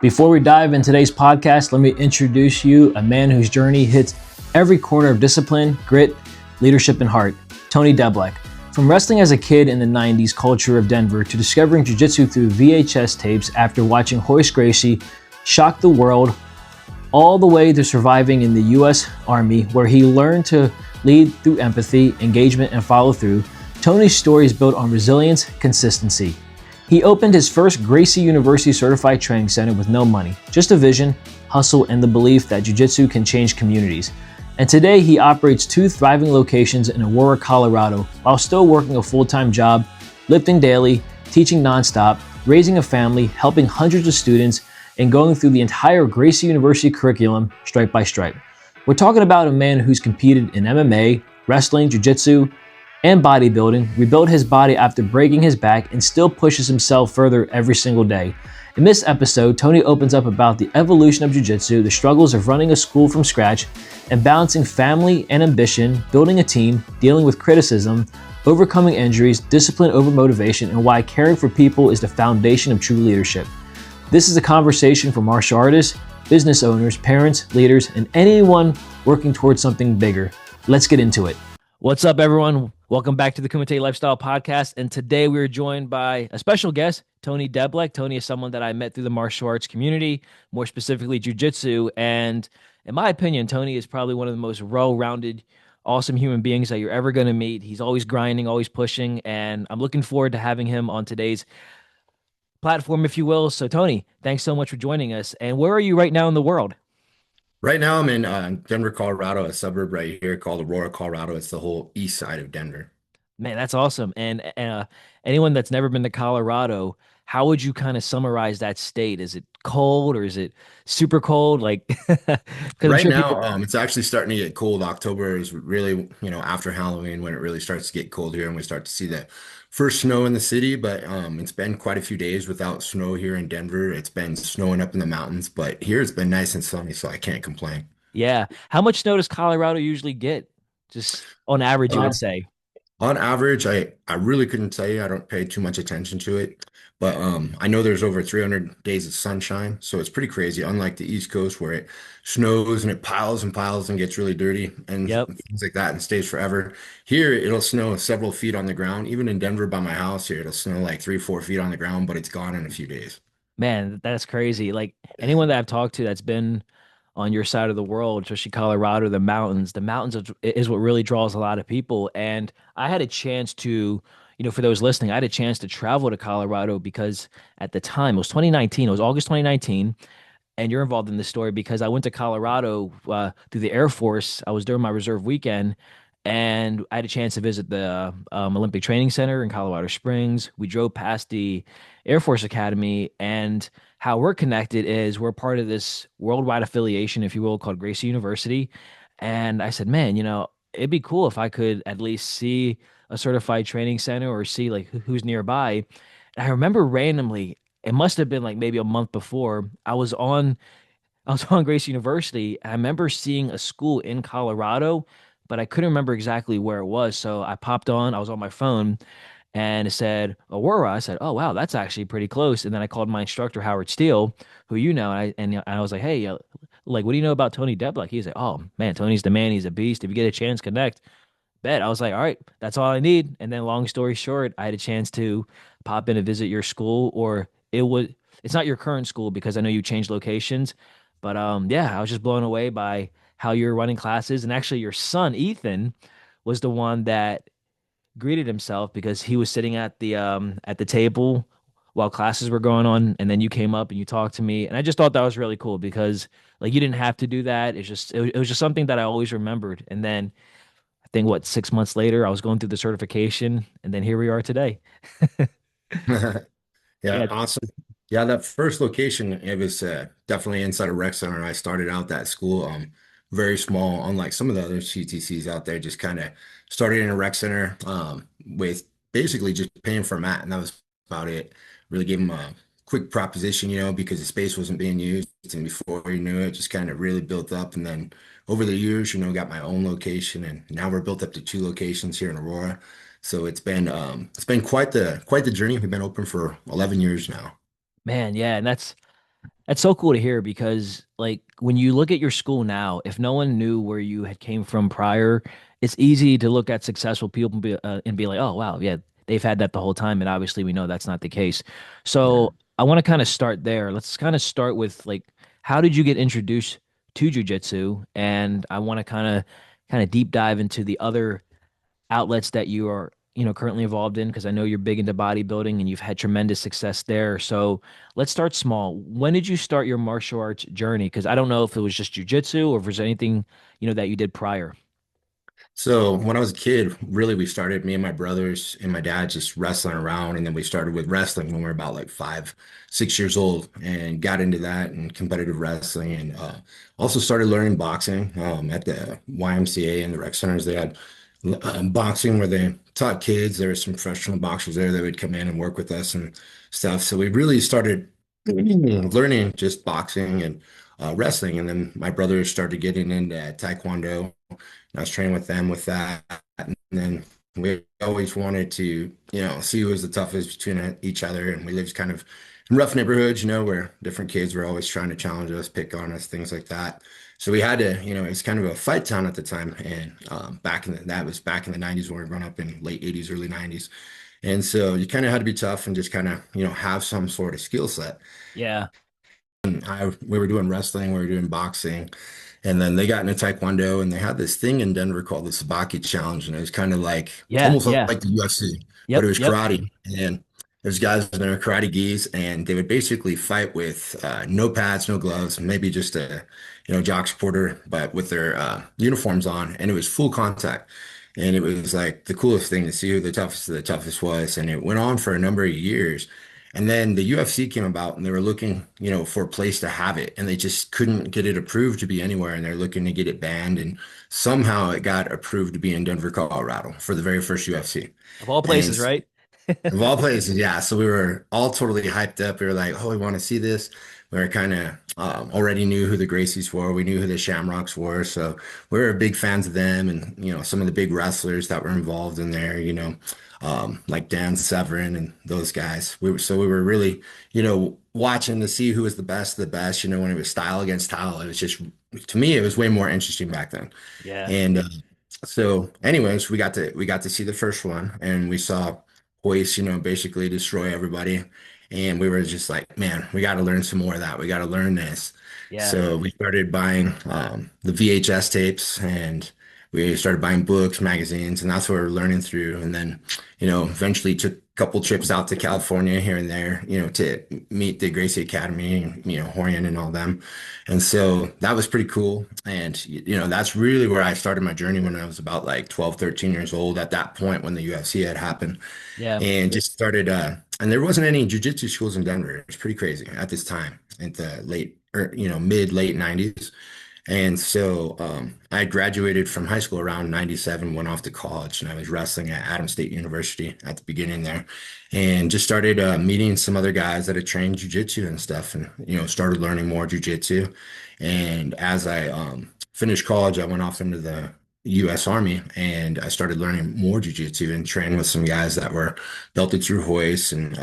Before we dive into today's podcast, let me introduce you a man whose journey hits every corner of discipline, grit, leadership, and heart, Tony Debelak. From wrestling as a kid in the 90s culture of Denver to discovering jiu-jitsu through VHS tapes after watching Royce Gracie shock the world, all the way to surviving in the U.S. Army, where he learned to lead through empathy, engagement, and follow through, Tony's story is built on resilience, consistency. He opened his first Gracie University Certified Training Center with no money, just a vision, hustle, and the belief that jiu-jitsu can change communities. And today he operates 2 thriving locations in Aurora, Colorado, while still working a full-time job, lifting daily, teaching nonstop, raising a family, helping hundreds of students, and going through the entire Gracie University curriculum stripe by stripe. We're talking about a man who's competed in MMA, wrestling, jiu-jitsu, and bodybuilding, rebuilt his body after breaking his back, and still pushes himself further every single day. In this episode, Tony opens up about the evolution of jiu-jitsu, the struggles of running a school from scratch, and balancing family and ambition, building a team, dealing with criticism, overcoming injuries, discipline over motivation, and why caring for people is the foundation of true leadership. This is a conversation for martial artists, business owners, parents, leaders, and anyone working towards something bigger. Let's get into it. What's up, everyone? Welcome back to the Kumite Lifestyle Podcast. And today we're joined by a special guest, Tony Debelak. Tony is someone that I met through the martial arts community, more specifically jiu-jitsu. And in my opinion, Tony is probably one of the most well-rounded, awesome human beings that you're ever going to meet. He's always grinding, always pushing. And I'm looking forward to having him on today's platform, if you will. So Tony, thanks so much for joining us. And where are you right now in the world? Right now, I'm in Denver, Colorado, a suburb right here called Aurora, Colorado. It's the whole east side of Denver. Man, that's awesome. And anyone that's never been to Colorado, how would you kind of summarize that state? Is it cold or is it super cold? Like, because I'm Right sure people. now, it's actually starting to get cold. October is really, after Halloween when it really starts to get cold here and we start to see the first snow in the city. But it's been quite a few days without snow here in Denver. It's been snowing up in the mountains, but here it's been nice and sunny, so I can't complain. Yeah. How much snow does Colorado usually get? Just on average, you would Um, say. On average, I really couldn't tell you. I don't pay too much attention to it, but I know there's over 300 days of sunshine, so it's pretty crazy. Unlike the East Coast where it snows and it piles and piles and gets really dirty and Yep. things like that and stays forever. Here, it'll snow several feet on the ground. Even in Denver by my house here, it'll snow like 3, 4 feet on the ground, but it's gone in a few days. Man, that's crazy. Like anyone that I've talked to that's been on your side of the world, especially Colorado, the mountains is what really draws a lot of people. And I had a chance to, for those listening, I had a chance to travel to Colorado because at the time, it was 2019, it was August 2019. And you're involved in this story because I went to Colorado through the Air Force. I was during my reserve weekend, and I had a chance to visit the Olympic Training Center in Colorado Springs. We drove past the Air Force Academy, and how we're connected is we're part of this worldwide affiliation, if you will, called Gracie University. And I said, man, it'd be cool if I could at least see a certified training center or see like who's nearby. And I remember randomly, it must have been like maybe a month before, I was on Grace University. And I remember seeing a school in Colorado, but I couldn't remember exactly where it was. So I was on my phone and it said Aurora. I said, "Oh wow, that's actually pretty close." And then I called my instructor Howard Steele, who and I was like, "Hey, like, what do you know about Tony Debelak?" He's like, "Oh man, Tony's the man. He's a beast. If you get a chance, connect." Bet. I was like, "All right, that's all I need." And then, long story short, I had a chance to pop in and visit your school, or it's not your current school because I know you changed locations, but yeah, I was just blown away by how you're running classes, and actually, your son Ethan was the one that greeted himself because he was sitting at the table while classes were going on, and then you came up and you talked to me, and I just thought that was really cool because like you didn't have to do that. It was just something that I always remembered. And then I think 6 months later I was going through the certification, and then here we are today. Yeah, Yeah. awesome. Yeah, that first location, it was definitely inside a rec center. I started out that school very small, unlike some of the other CTCs out there, just kind of started in a rec center with basically just paying for a mat, and that was about it. Really gave them a quick proposition, because the space wasn't being used, and before you knew it, just kind of really built up. And then over the years, got my own location, and now we're built up to 2 locations here in Aurora. So it's been quite the journey. We've been open for 11 years now. Man, yeah, and that's That's so cool to hear because, like, when you look at your school now, if no one knew where you had came from prior, it's easy to look at successful people and be like, oh, wow, yeah, they've had that the whole time. And obviously, we know that's not the case. Yeah. So I want to kind of start there. Let's kind of start with like, how did you get introduced to jujitsu? And I want to kind of deep dive into the other outlets that you are, currently involved in because I know you're big into bodybuilding and you've had tremendous success there. So let's start small. When did you start your martial arts journey? Because I don't know if it was just jujitsu or if there's anything, that you did prior. So when I was a kid, really, we started, me and my brothers and my dad just wrestling around. And then we started with wrestling when we were about like 5, 6 years old and got into that and competitive wrestling and also started learning boxing at the YMCA and the rec centers. They had boxing where they taught kids. There were some professional boxers there that would come in and work with us and stuff. So we really started learning just boxing and wrestling. And then my brothers started getting into Taekwondo. I was training with them with that. And then we always wanted to, see who was the toughest between each other. And we lived kind of in rough neighborhoods, where different kids were always trying to challenge us, pick on us, things like that. So we had to, it's kind of a fight town at the time. And that was back in the 90s when we were growing up in late 80s, early 90s. And so you kind of had to be tough and just kind of, have some sort of skill set. Yeah. We were doing wrestling, we were doing boxing, and then they got into Taekwondo, and they had this thing in Denver called the Sabaki Challenge, and it was kind of like Yeah. almost Yeah. like the UFC, but it Yep. was Yep. karate. And there's guys in there karate gis, and they would basically fight with no pads, no gloves, maybe just a jock supporter, but with their uniforms on, and it was full contact. And it was like the coolest thing to see who the toughest of the toughest was, and it went on for a number of years. And then the UFC came about and they were looking, for a place to have it. And they just couldn't get it approved to be anywhere. And they're looking to get it banned. And somehow it got approved to be in Denver, Colorado for the very first UFC. Of all And places, right? of all places, yeah. So we were all totally hyped up. We were like, oh, we want to see this. We were kind of already knew who the Gracies were. We knew who the Shamrocks were. So we were big fans of them and, some of the big wrestlers that were involved in there, like Dan Severn and those guys. So we were really, watching to see who was the best of the best, when it was style against style. It was just, to me, it was way more interesting back then. Yeah. And so, anyways, we got to see the first one, and we saw Royce, basically destroy everybody. And we were just like, man, we got to learn some more of that. We got to learn this. Yeah. So we started buying the VHS tapes, and we started buying books, magazines, and that's what we're learning through. And then, eventually took a couple trips out to California here and there, to meet the Gracie Academy, and, Horian and all them. And so that was pretty cool. And, that's really where I started my journey when I was about like 12, 13 years old at that point when the UFC had happened Yeah. and just started, and there wasn't any jiu-jitsu schools in Denver. It was pretty crazy at this time at the late, or, mid, late 90s. And so I graduated from high school around 97, went off to college, and I was wrestling at Adams State University at the beginning there, and just started meeting some other guys that had trained jujitsu and stuff, and started learning more jujitsu. And as I finished college, I went off into the U.S. Army, and I started learning more jujitsu and trained with some guys that were belted through Hoist, and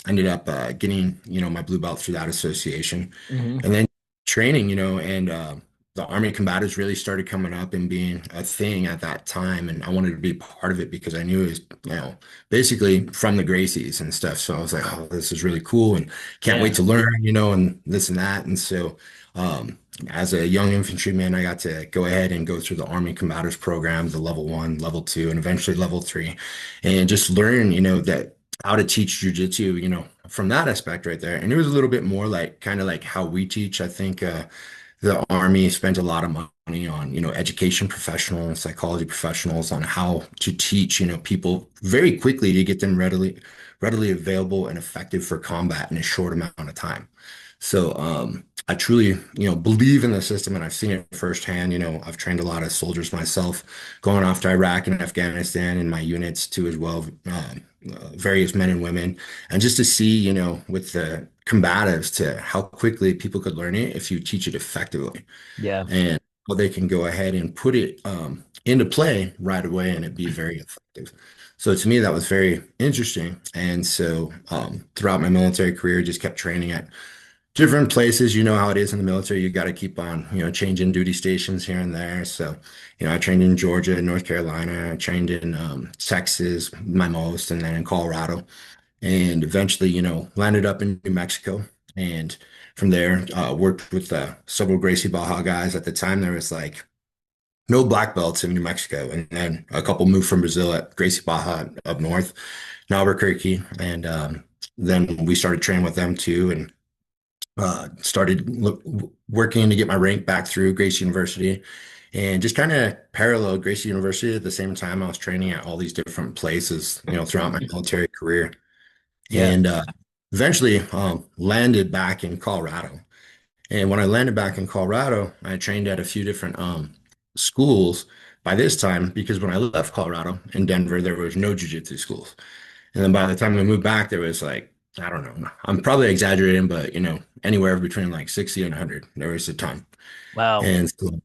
ended up getting my blue belt through that association, Hmm. and then training, and the Army combatives really started coming up and being a thing at that time. And I wanted to be part of it because I knew it was, basically from the Gracies and stuff. So I was like, oh, this is really cool and can't wait Yeah. to learn, and this and that. And so, as a young infantryman, I got to go ahead and go through the Army combatives program, the level 1, level 2, and eventually level 3, and just learn, that how to teach jujitsu, from that aspect right there. And it was a little bit more like kind of like how we teach. I think the Army spent a lot of money on, education professionals, psychology professionals on how to teach, people very quickly to get them readily available and effective for combat in a short amount of time. So I truly, believe in the system, and I've seen it firsthand. I've trained a lot of soldiers myself, going off to Iraq and Afghanistan, and my units too as well, various men and women, and just to see, with the combatives to how quickly people could learn it if you teach it effectively, Yeah. and how they can go ahead and put it into play right away and it be very effective. So to me, that was very interesting. And so throughout my military career, just kept training at different places. You know how it is in the military. You got to keep on, changing duty stations here and there. So, I trained in Georgia, North Carolina. I trained in Texas, my most, and then in Colorado, and eventually, landed up in New Mexico. And from there, worked with several Gracie Baja guys. At the time, there was like no black belts in New Mexico, and then a couple moved from Brazil at Gracie Baja up north in Albuquerque, and then we started training with them too, and started working to get my rank back through Gracie University, and just kind of paralleled Gracie University at the same time I was training at all these different places, throughout my military career, Yeah. and eventually landed back in Colorado. And when I landed back in Colorado, I trained at a few different schools by this time, because when I left Colorado in Denver, there was no jiu-jitsu schools. And then by the time we moved back, there was like, I don't know, I'm probably exaggerating, but anywhere between like 60 and 100. There was a ton. Wow. And so,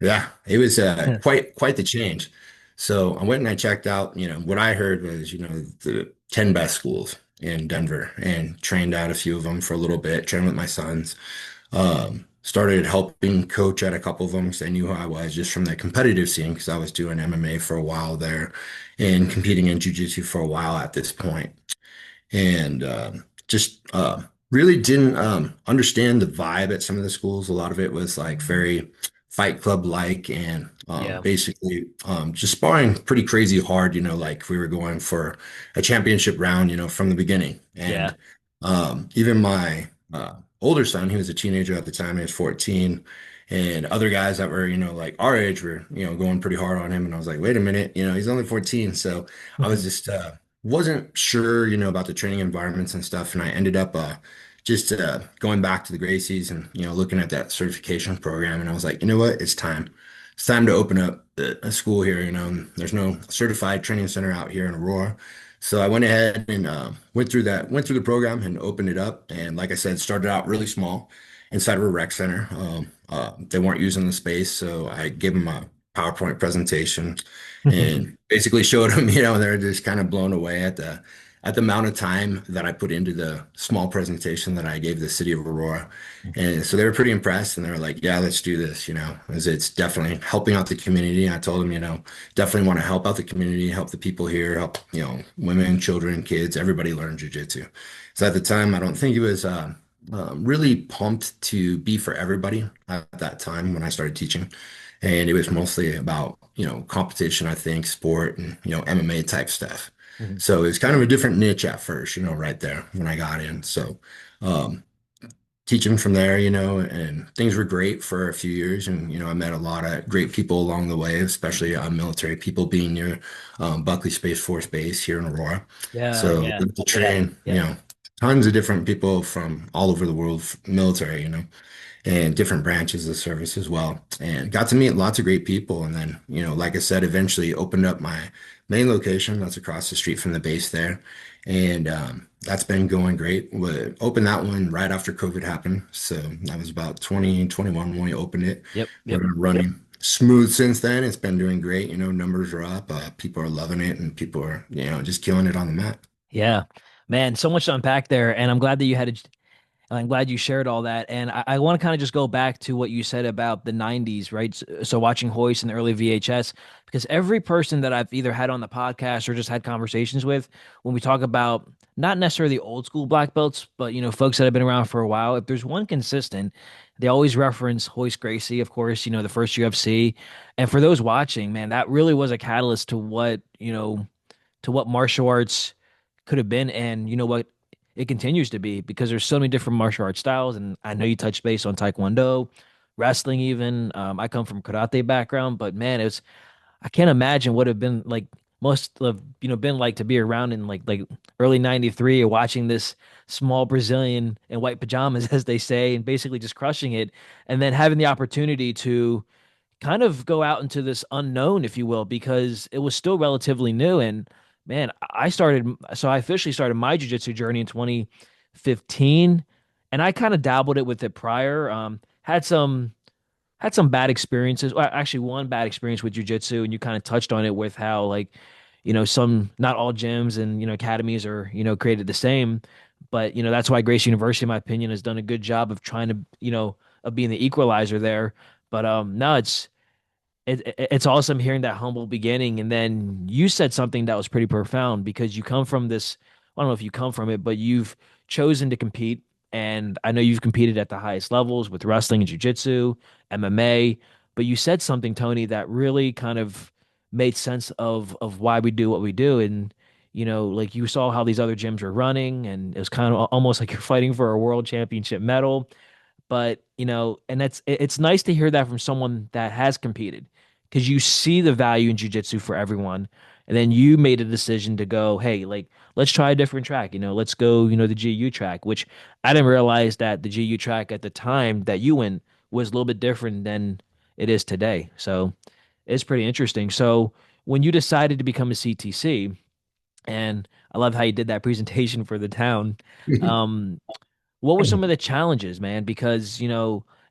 yeah, it was quite the change. So I went and I checked out, what I heard was, the 10 best schools in Denver, and trained out a few of them for a little bit, trained with my sons. Started helping coach at a couple of them because they knew who I was just from the competitive scene, because I was doing MMA for a while there and competing in jiu-jitsu for a while at this point. And just really didn't understand the vibe at some of the schools. A lot of it was like very Fight Club like, and Yeah. basically just sparring pretty crazy hard, like we were going for a championship round, from the beginning. Yeah. And even my older son, he was a teenager at the time, he was 14. And other guys that were, like our age were, going pretty hard on him. And I was like, wait a minute, he's only 14. So I was just wasn't sure, about the training environments and stuff. And I ended up just going back to the Gracies and, looking at that certification program. And I was like, you know what? It's time. It's time to open up a school here. There's no certified training center out here in Aurora. So I went ahead and went through the program and opened it up. And like I said, started out really small inside of a rec center. They weren't using the space, so I gave them a PowerPoint presentation and basically showed them, and they're just kind of blown away at the amount of time that I put into the small presentation that I gave the city of Aurora. And so they were pretty impressed, and they were like, yeah, let's do this, as it's definitely helping out the community. And I told them, definitely want to help out the community, help the people here, help, women, children, kids, everybody learn jujitsu. So at the time, I don't think it was really pumped to be for everybody at that time when I started teaching. And it was mostly about, competition, I think, sport and, MMA type stuff. Mhm. So it was kind of a different niche at first, right there when I got in. So um, teaching from there, and things were great for a few years. And, I met a lot of great people along the way, especially military people being near Buckley Space Force Base here in Aurora. Yeah. So Yeah. to train, Yeah. tons of different people from all over the world, military, and different branches of service as well. And got to meet lots of great people. And then, like I said, eventually opened up my main location that's across the street from the base there. And that's been going great. We opened that one right after COVID happened. So that was about 2021 when we opened it. Yep. We're Yep. running smooth since then. It's been doing great. Numbers are up. People are loving it, and people are, just killing it on the mat. Yeah. Man, so much to unpack there. And I'm glad that you had I'm glad you shared all that. And I want to kind of just go back to what you said about the 90s, right? So watching Hoist and the early VHS, because every person that I've either had on the podcast or just had conversations with, when we talk about not necessarily old school black belts, but folks that have been around for a while, if there's one consistent, they always reference Royce Gracie, of course, the first UFC. And for those watching, man, that really was a catalyst to what martial arts could have been, and what it continues to be, because there's so many different martial arts styles. And I know you touched base on taekwondo, wrestling, even. I come from karate background, but man, I can't imagine what it have been like, must have been like to be around in like early 93, or watching this small Brazilian in white pajamas, as they say, and basically just crushing it, and then having the opportunity to kind of go out into this unknown, if you will, because it was still relatively new. And man, I officially started my jujitsu journey in 2015, and I kind of dabbled it with it prior. Had some bad experiences. Well, actually, one bad experience with jujitsu, and you kind of touched on it with how, like, some, not all gyms and academies are created the same. But that's why Grace University, in my opinion, has done a good job of trying to, of being the equalizer there. But no, it's awesome hearing that humble beginning. And then you said something that was pretty profound because you come from this, I don't know if you come from it, but you've chosen to compete. And I know you've competed at the highest levels with wrestling and jiu-jitsu, MMA, but you said something, Tony, that really kind of made sense of why we do what we do. And like you saw how these other gyms were running, and it was kind of almost like you're fighting for a world championship medal. But and it's nice to hear that from someone that has competed, because you see the value in jujitsu for everyone. And then you made a decision to go, hey, like, let's try a different track. Let's go, the GU track, which I didn't realize that the GU track at the time that you went was a little bit different than it is today. So it's pretty interesting. So when you decided to become a CTC, and I love how you did that presentation for the town, um, what were some of the challenges, man? Because,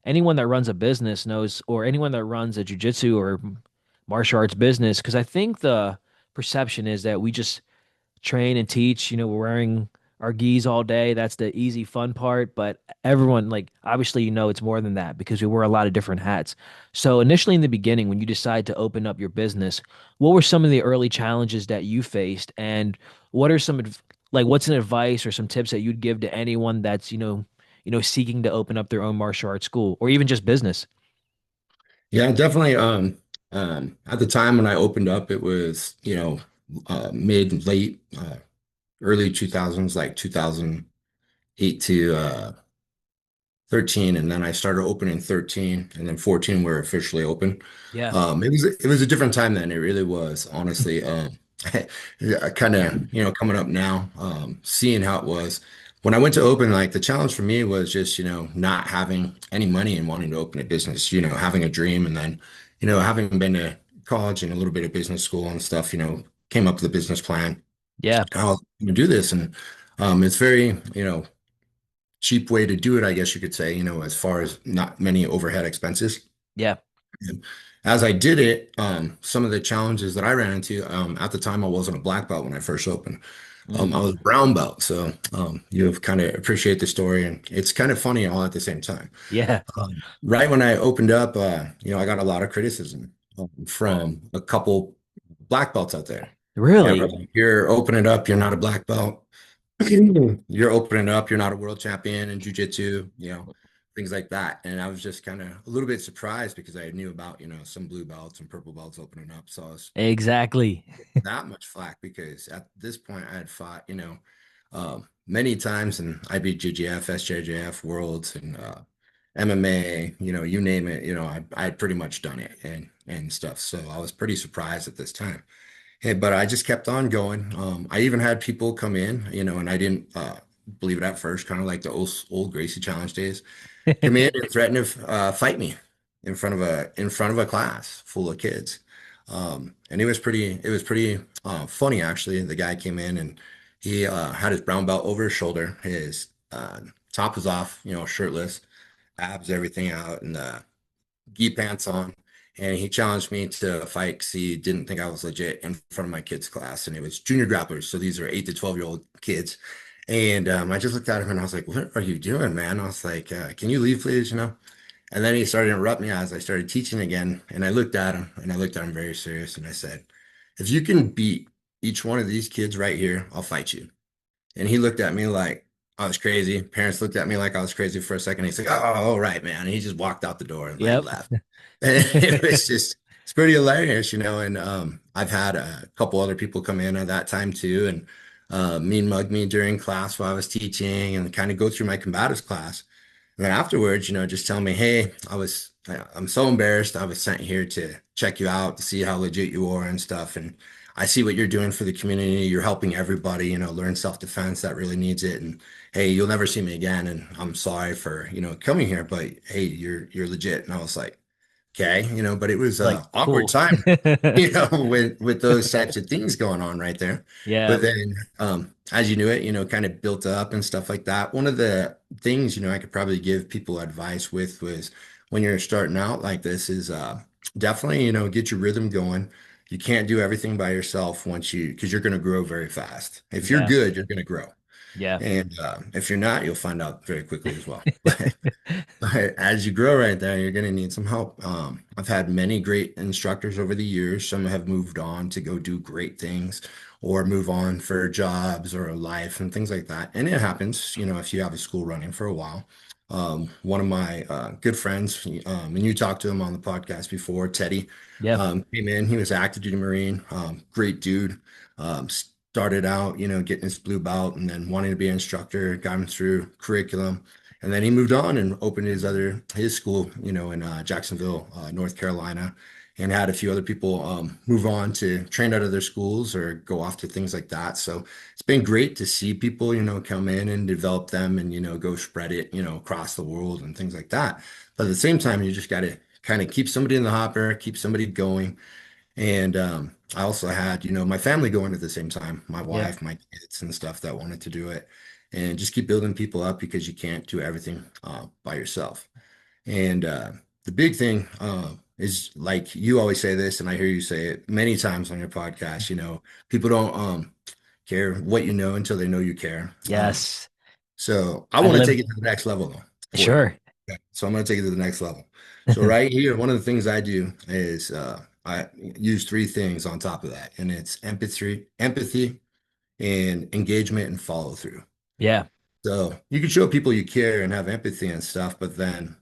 anyone that runs a business knows, or anyone that runs a jujitsu or martial arts business, because I think the perception is that we just train and teach, we're wearing our gis all day. That's the easy, fun part. But everyone, like, obviously, it's more than that because we wear a lot of different hats. So, initially in the beginning, when you decide to open up your business, what were some of the early challenges that you faced? And what are like, what's an advice or some tips that you'd give to anyone that's, seeking to open up their own martial arts school or even just business? Yeah, definitely. At the time when I opened up, it was, mid, late, early 2000s, like 2008 to 13, and then I started opening 13, and then 14 we're officially open. Yeah. It was a different time then. It really was, honestly. Kind of, coming up now, seeing how it was. When I went to open, like the challenge for me was just, not having any money and wanting to open a business, having a dream, and then, having been to college and a little bit of business school and stuff, came up with a business plan. Yeah. How I was going to do this, and it's very, cheap way to do it, I guess you could say, as far as not many overhead expenses. Yeah. And as I did it, some of the challenges that I ran into, at the time, I wasn't a black belt when I first opened. I Mm. was a brown belt. So you have kind of appreciate the story, and it's kind of funny all at the same time. Yeah. Right when I opened up, I got a lot of criticism from a couple black belts out there. Yeah, Really? brother, you're opening up, you're not a black belt. You're opening up, you're not a world champion in jiu-jitsu, things like that. And I was just kind of a little bit surprised because I knew about, some blue belts and purple belts opening up. So I was Exactly. that much flack because at this point I had fought, many times in IBJJF, SJJF, Worlds, and MMA, you name it, I had pretty much done it and stuff. So I was pretty surprised at this time. Hey, but I just kept on going. I even had people come in, and I didn't believe it at first, kind of like the old Gracie Challenge days. Come in and threaten to fight me in front of a class full of kids. And it was pretty funny actually. The guy came in and he had his brown belt over his shoulder. His top was off, shirtless, abs, everything out, and gi pants on, and he challenged me to fight because he didn't think I was legit in front of my kids' class, and it was junior grapplers, so these are 8 to 12-year-old kids. And I just looked at him and I was like, "What are you doing, man?" I was like, "Can you leave, please?" And then he started to interrupt me as I started teaching again, and I looked at him and I looked at him very serious, and I said, "If you can beat each one of these kids right here, I'll fight you." And he looked at me like I was crazy. Parents looked at me like I was crazy for a second. He's like, "Oh, all right, man." And he just walked out the door and like Yep. left. And it's pretty hilarious. And I've had a couple other people come in at that time too, and mean mug me during class while I was teaching and kind of go through my combatives class. And then afterwards, just tell me, "Hey, I'm so embarrassed. I was sent here to check you out to see how legit you are and stuff. And I see what you're doing for the community. You're helping everybody, learn self-defense that really needs it. And hey, you'll never see me again. And I'm sorry for, coming here, but hey, you're legit." And I was like, "Okay," but it was Like, a awkward cool. time, with those types of things going on right there. Yeah. But then, as you knew it, kind of built up and stuff like that. One of the things, I could probably give people advice with was when you're starting out like this is definitely, get your rhythm going. You can't do everything by yourself because you're going to grow very fast. If you're Yeah. good, you're going to grow. Yeah. And if you're not, you'll find out very quickly as well. But as you grow right there, you're going to need some help. I've had many great instructors over the years. Some have moved on to go do great things or move on for jobs or a life and things like that. And it happens, if you have a school running for a while. One of my good friends, and you talked to him on the podcast before, Teddy, Yeah. came in. He was an active duty Marine, great dude. Started out, getting his blue belt and then wanting to be an instructor, got him through curriculum. And then he moved on and opened his school, in Jacksonville, North Carolina, and had a few other people move on to train out of their schools or go off to things like that. So it's been great to see people, come in and develop them and, go spread it, across the world and things like that. But at the same time, you just got to kind of keep somebody in the hopper, keep somebody going. And I also had, my family going at the same time, my Yeah. wife, my kids and stuff that wanted to do it. And just keep building people up because you can't do everything by yourself. And the big thing is like you always say this, and I hear you say it many times on your podcast, people don't care what you know until they know you care. Yes. So I I want to live. take it to the next level though for you. Sure. Okay. So I'm going to take it to the next level. So right here, one of the things I do is I use three things on top of that, and it's empathy, and engagement and follow through. Yeah. So you can show people you care and have empathy and stuff, but then,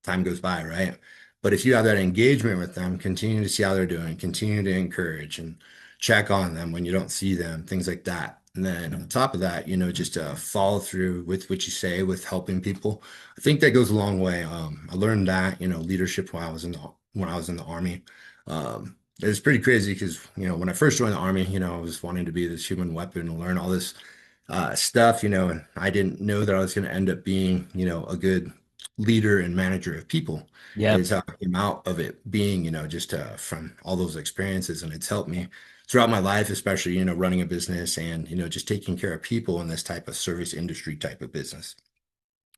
time goes by, right? But if you have that engagement with them, continue to see how they're doing, continue to encourage and check on them when you don't see them, things like that. And then on top of that, just follow through with what you say, with helping people. I think that goes a long way. I learned that, leadership when I was in the army. It was pretty crazy because, when I first joined the army, I was wanting to be this human weapon and learn all this stuff, and I didn't know that I was going to end up being, a good leader and manager of people. Yeah. Is how I came out of it being, just from all those experiences, and it's helped me throughout my life, especially, running a business and, just taking care of people in this type of service industry type of business.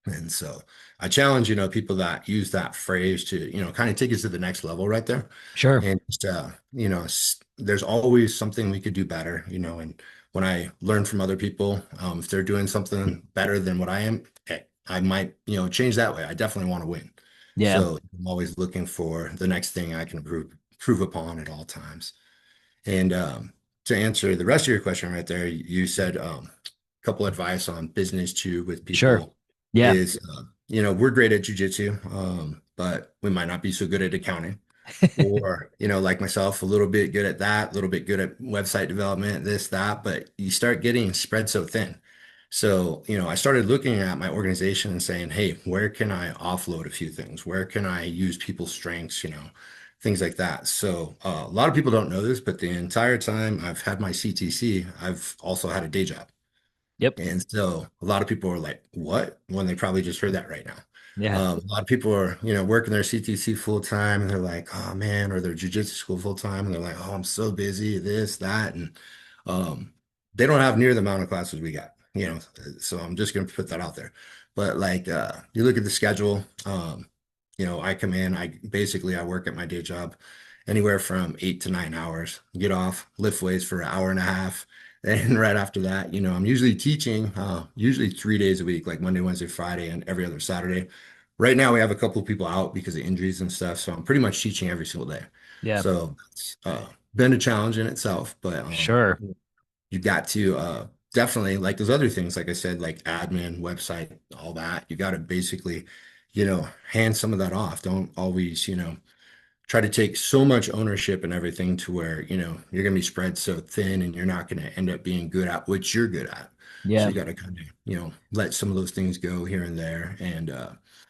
And so I challenge, people that use that phrase to, kind of take us to the next level right there. Sure. And just, there's always something we could do better, and when I learn from other people, if they're doing something better than what I am, I might, change that way. I definitely want to win. Yeah. So I'm always looking for the next thing I can improve upon at all times. And to answer the rest of your question right there, you said a couple advice on business too with Sure. people Yeah. is, we're great at jujitsu, but we might not be so good at accounting. Or, like myself, a little bit good at that, a little bit good at website development, this, that, but you start getting spread so thin. So, I started looking at my organization and saying, hey, where can I offload a few things? Where can I use people's strengths, things like that. So, a lot of people don't know this, but the entire time I've had my CTC, I've also had a day job. Yep. And so a lot of people are like, what? When they probably just heard that right now. Yeah. A lot of people are, working their CTC full time and they're like, oh man, or their jiu-jitsu school full time. And they're like, oh, I'm so busy, this, that. And um, they don't have near the amount of classes we got, so I'm just going to put that out there. But like, you look at the schedule, I come in, I work at my day job anywhere from 8 to 9 hours, get off, lift weights for an hour and a half. And right after that, I'm usually teaching, usually 3 days a week, like Monday, Wednesday, Friday, and every other Saturday. Right now, we have a couple of people out because of injuries and stuff. So I'm pretty much teaching every single day. Yeah. So it's been a challenge in itself, but Sure. you got to definitely, like those other things, like I said, like admin, website, all that. You got to basically, hand some of that off. Don't always, try to take so much ownership and everything to where, you're going to be spread so thin and you're not going to end up being good at what you're good at. So Yeah. you got to kind of, let some of those things go here and there and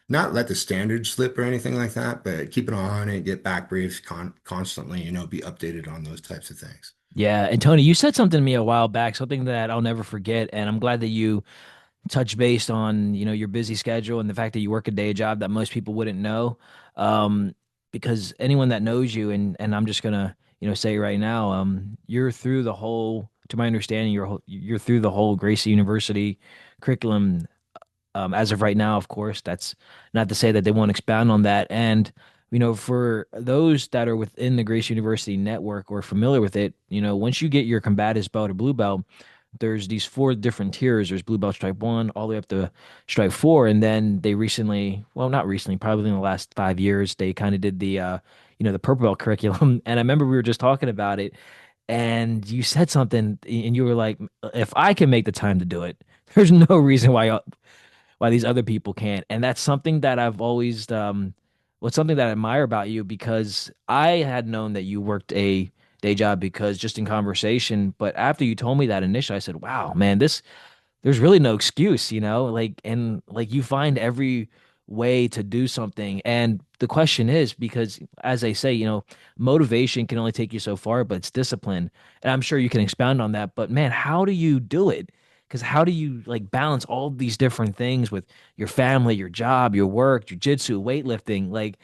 not let the standards slip or anything like that, but keep it on and get back briefs constantly, be updated on those types of things. Yeah. And Tony, you said something to me a while back, something that I'll never forget. And I'm glad that you touch based on, your busy schedule and the fact that you work a day job that most people wouldn't know. Um, because anyone that knows you, and I'm just gonna, say right now, you're through the whole, to my understanding, you're through the whole Gracie University curriculum. As of right now, of course, that's not to say that they won't expand on that. And, for those that are within the Gracie University network or familiar with it, once you get your combatives belt or blue belt, there's these four different tiers. There's blue belt stripe one all the way up to stripe four. And then they recently, well, not recently, probably in the last 5 years, they kind of did the purple belt curriculum. And I remember we were just talking about it and you said something and you were like, if I can make the time to do it, there's no reason why these other people can't. And that's something that I've always what's something that I admire about you because I had known that you worked a day job because just in conversation, but after you told me that initially, I said, "Wow, man, this there's really no excuse, like and like you find every way to do something." And the question is because as I say, motivation can only take you so far, but it's discipline. And I'm sure you can expound on that, but man, how do you do it? Because how do you like balance all these different things with your family, your job, your work, jujitsu, weightlifting? Like,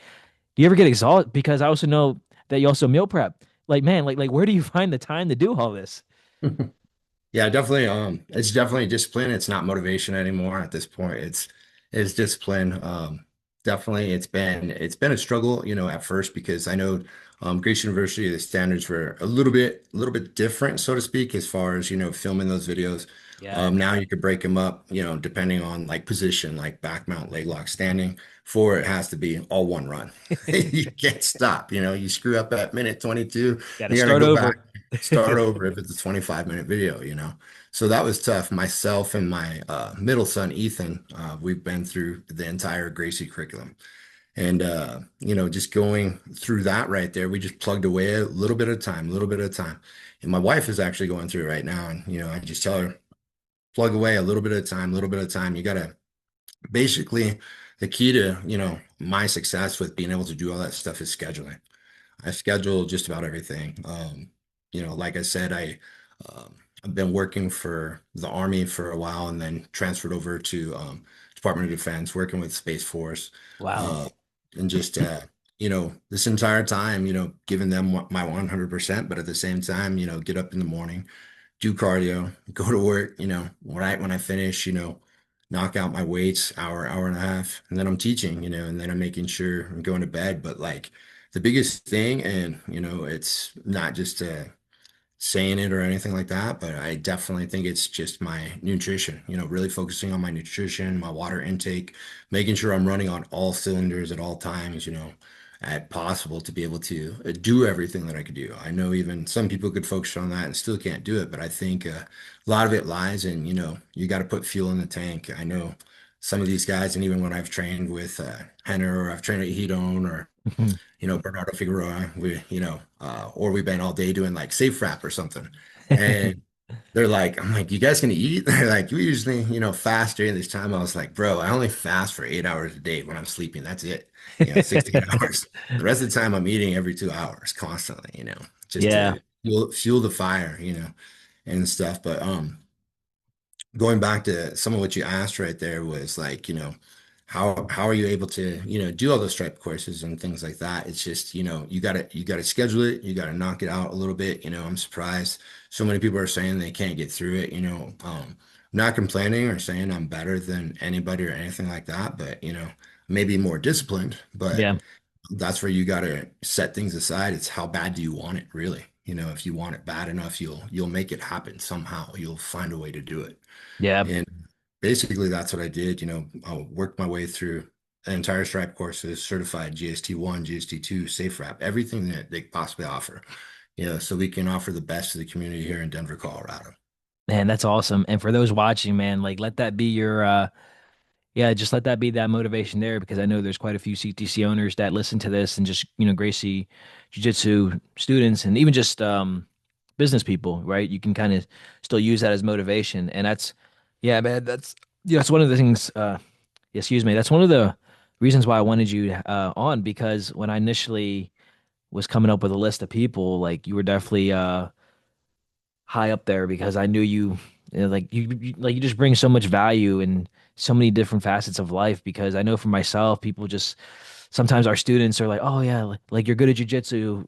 do you ever get exhausted? Because I also know that you also meal prep. Like, man, like where do you find the time to do all this? Yeah, definitely. It's definitely discipline. It's not motivation anymore at this point. It's discipline. Definitely it's been a struggle, at first because I know Grace University, the standards were a little bit different, so to speak, as far as, filming those videos. Yeah. Now you could break them up, depending on like position, like back mount, leg lock, standing. For it has to be all one run. You can't stop, you screw up at minute 22, Got to you gotta start go back, over. start over if it's a 25-minute video. So that was tough. Myself and my middle son, Ethan, we've been through the entire Gracie curriculum. And, just going through that right there, we just plugged away a little bit at a time, a little bit at a time. And my wife is actually going through it right now. And, I just tell her, plug away a little bit at a time, a little bit at a time. You got to basically, the key to, my success with being able to do all that stuff is scheduling. I schedule just about everything. Like I said, I've been working for the Army for a while and then transferred over to Department of Defense, working with Space Force, Wow. uh, and just this entire time, giving them my 100%, but at the same time, get up in the morning, do cardio, go to work, right when I finish, knock out my weights, hour and a half, and then I'm teaching, and then I'm making sure I'm going to bed. But like the biggest thing, and it's not just saying it or anything like that, but I definitely think it's just my nutrition, really focusing on my nutrition, my water intake, making sure I'm running on all cylinders at all times, at possible to be able to do everything that I could do. I know even some people could focus on that and still can't do it, but I think a lot of it lies in, you got to put fuel in the tank. I know some of these guys, and even when I've trained with Henner or I've trained at Hedon or Bernardo Figueroa, or we've been all day doing like safe rap or something. And they're like, I'm like, you guys gonna eat? They're like, we usually, fast during this time. I was like, bro, I only fast for 8 hours a day when I'm sleeping. That's it. 6 to 8 hours. The rest of the time I'm eating every 2 hours constantly, just Yeah. to fuel the fire, and stuff. But going back to some of what you asked right there was like, how are you able to, do all those stripe courses and things like that? It's just, you gotta schedule it, you gotta knock it out a little bit. I'm surprised so many people are saying they can't get through it, not complaining or saying I'm better than anybody or anything like that, but maybe more disciplined, but Yeah. that's where you gotta set things aside. It's how bad do you want it really? If you want it bad enough, you'll make it happen somehow. You'll find a way to do it. Yeah. And basically, that's what I did. I worked my way through the entire stripe courses, certified GST1, GST2, safe wrap, everything that they possibly offer, so we can offer the best to the community here in Denver, Colorado. Man, that's awesome. And for those watching, man, like let that be your yeah, just let that be that motivation there because I know there's quite a few CTC owners that listen to this and just, Gracie Jiu-Jitsu students and even just business people, right? You can kind of still use that as motivation. And that's yeah, man, that's one of the things excuse me, that's one of the reasons why I wanted you on because when I initially was coming up with a list of people, like you were definitely high up there because I knew like you just bring so much value in so many different facets of life because I know for myself people just sometimes our students are like oh yeah like you're good at jujitsu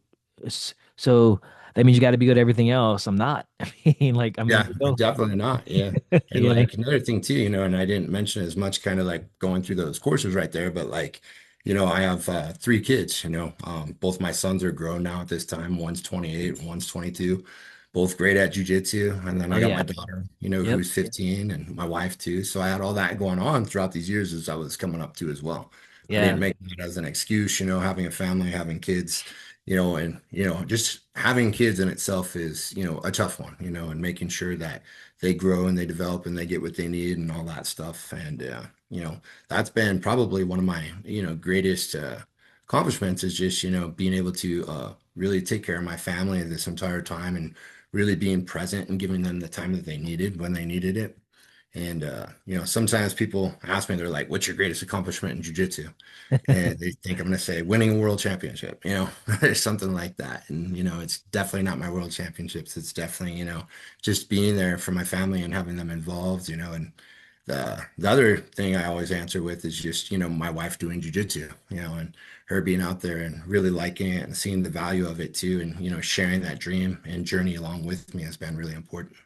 so that means you got to be good at everything else. I'm not. I mean like I'm Yeah, like no. definitely not. Yeah. And Yeah. like another thing too, and I didn't mention as much kind of like going through those courses right there, but like, I have three kids, both my sons are grown now at this time. One's 28, one's 22. both great at jiu-jitsu. And then Oh I got my yeah. daughter, Yep. who's 15 and my wife too. So I had all that going on throughout these years as I was coming up to as well. I Yeah. didn't make it as an excuse, having a family, having kids, and, just having kids in itself is, a tough one, and making sure that they grow and they develop and they get what they need and all that stuff. And, that's been probably one of my, greatest, accomplishments is just, being able to really take care of my family this entire time and really being present and giving them the time that they needed when they needed it. And sometimes people ask me, they're like, "What's your greatest accomplishment in jiu-jitsu?" And they think I'm going to say winning a world championship, or something like that. And it's definitely not my world championships. It's definitely, just being there for my family and having them involved, and the other thing I always answer with is just, my wife doing jujitsu, and her being out there and really liking it and seeing the value of it too, and sharing that dream and journey along with me has been really important.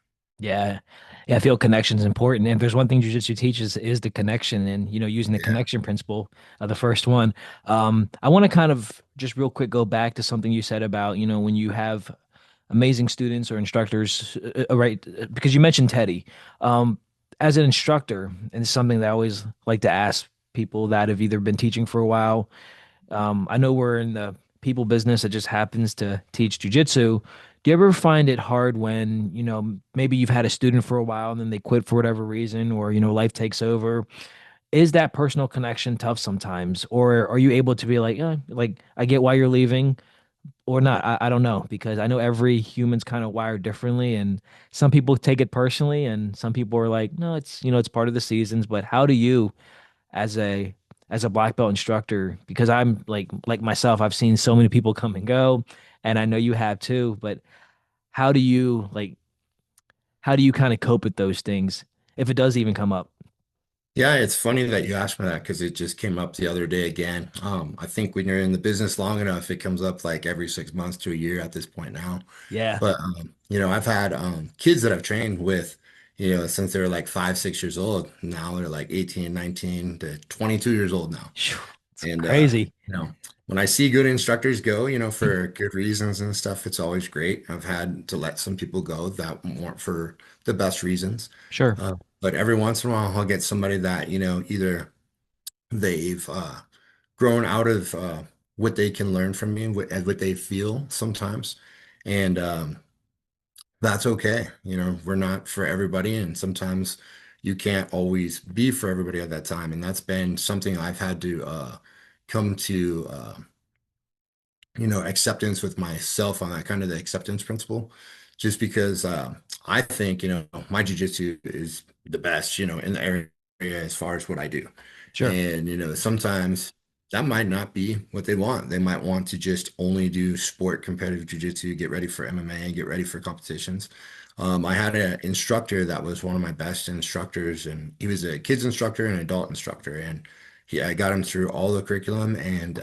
Yeah. Yeah, I feel connection is important. And if there's one thing jujitsu teaches is the connection and, using the Yeah. connection principle, the first one. I want to kind of just real quick go back to something you said about, when you have amazing students or instructors, right? Because you mentioned Teddy. Um, as an instructor, and it's something that I always like to ask people that have either been teaching for a while. I know we're in the people business that just happens to teach jujitsu. Do you ever find it hard when, maybe you've had a student for a while and then they quit for whatever reason, or, life takes over? Is that personal connection tough sometimes? Or are you able to be like, like, I get why you're leaving or not? I don't know, because I know every human's kind of wired differently, and some people take it personally and some people are like, no, it's, it's part of the seasons. But how do you, as a black belt instructor, because I'm like myself, I've seen so many people come and go, and I know you have too, but how do you how do you kind of cope with those things if it does even come up? Yeah, it's funny that you asked me that because it just came up the other day again. I think when you're in the business long enough, it comes up like every 6 months to a year at this point now. Yeah. But I've had kids that I've trained with, since they were like 5, 6 years old. Now they're like 18, 19 to 22 years old now. Phew, it's And crazy. when I see good instructors go, for good reasons and stuff, it's always great. I've had to let some people go that weren't for the best reasons. Sure. But every once in a while, I'll get somebody that, either they've grown out of what they can learn from me and what they feel sometimes. And that's okay. We're not for everybody, and sometimes you can't always be for everybody at that time. And that's been something I've had to come to acceptance with myself on that kind of the acceptance principle, just because I think, my jujitsu is the best, in the area as far as what I do. Sure. And, sometimes that might not be what they want. They might want to just only do sport competitive jujitsu, get ready for MMA, get ready for competitions. I had an instructor that was one of my best instructors, and he was a kids instructor and adult instructor. And I got him through all the curriculum, and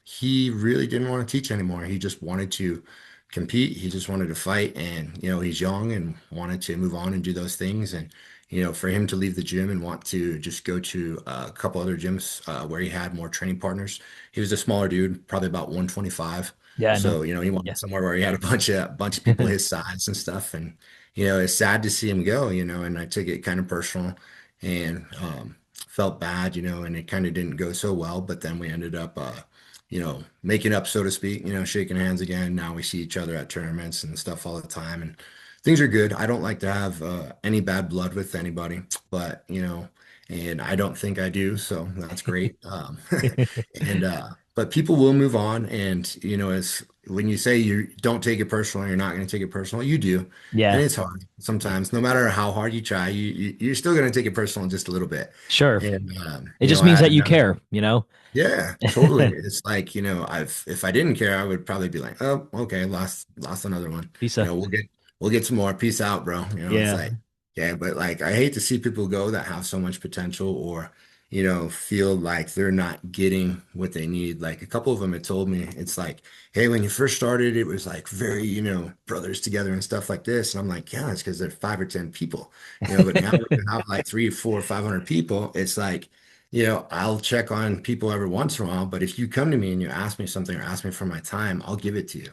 he really didn't want to teach anymore. He just wanted to compete. He just wanted to fight. And, he's young and wanted to move on and do those things. And, for him to leave the gym and want to just go to a couple other gyms where he had more training partners. He was a smaller dude, probably about 125. Yeah, I know. So, he Yeah. wanted somewhere where he had a bunch of people his size and stuff. And, it's sad to see him go, and I took it kind of personal and felt bad, and it kind of didn't go so well. But then we ended up making up, so to speak, shaking hands again. Now we see each other at tournaments and stuff all the time, and things are good. I don't like to have any bad blood with anybody, but and I don't think I do, so that's great. And but people will move on, and as when you say you don't take it personal, you're not going to take it personal, you do, and Yeah. it's hard sometimes. No matter how hard you try, you're still going to take it personal just a little bit. Sure. And It just I means had that you another. care. Yeah, totally. It's like, if I didn't care, I would probably be like, oh, okay, lost another one. Lisa. We'll get some more. Peace out, bro. It's Yeah. like, yeah, but like I hate to see people go that have so much potential or, feel like they're not getting what they need. Like a couple of them had told me, it's like, hey, when you first started, it was like very, brothers together and stuff like this. And I'm like, yeah, it's because they're 5 or 10 people, but now when you have like 3, 4, 500 people, it's like, I'll check on people every once in a while, but if you come to me and you ask me something or ask me for my time, I'll give it to you.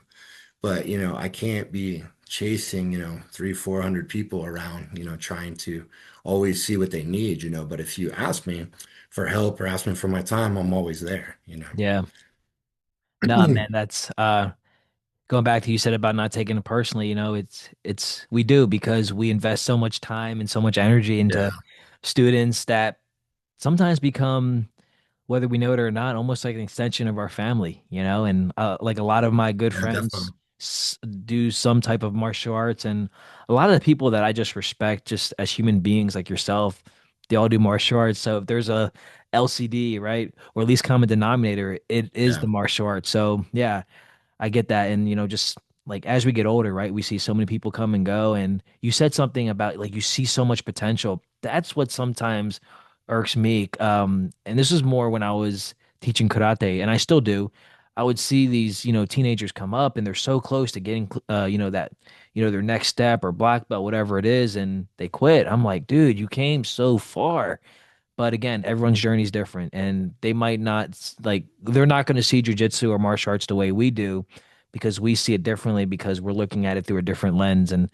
but I can't be chasing, three, 400 people around, trying to always see what they need, but if you ask me for help or ask me for my time, I'm always there. Yeah. No, man, that's going back to you said about not taking it personally, it's we do because we invest so much time and so much energy into Yeah, students that sometimes become, whether we know it or not, almost like an extension of our family, and like a lot of my good yeah, friends definitely. do some type of martial arts, and a lot of the people that I just respect just as human beings like yourself, they all do martial arts. So if there's a LCD, right, or at least common denominator, it is Yeah, the martial arts. So yeah, I get that. And, just like as we get older, right, we see so many people come and go. And you said something about like you see so much potential. That's what sometimes irks me. And this is more when I was teaching karate, and I still do. I would see these, teenagers come up and they're so close to getting, that, their next step or black belt, whatever it is, and they quit. I'm like, dude, you came so far. But again, everyone's journey is different, and they might not like they're not going to see jujitsu or martial arts the way we do because we see it differently because we're looking at it through a different lens. And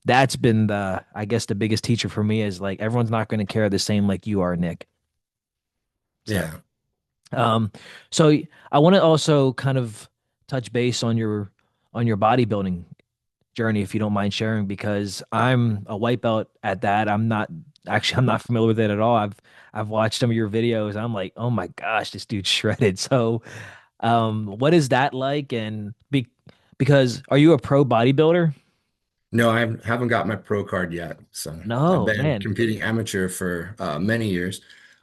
that's been I guess, the biggest teacher for me is like everyone's not going to care the same like you are, Nick. So, yeah. um, so I want to also kind of touch base on your bodybuilding journey, if you don't mind sharing, because I'm a white belt at that. I'm not familiar with it at all. I've watched some of your videos. I'm like, oh my gosh, this dude's shredded. So, what is that like? And because are you a pro bodybuilder? No, I haven't got my pro card yet. So I've No, been man. competing amateur for many years.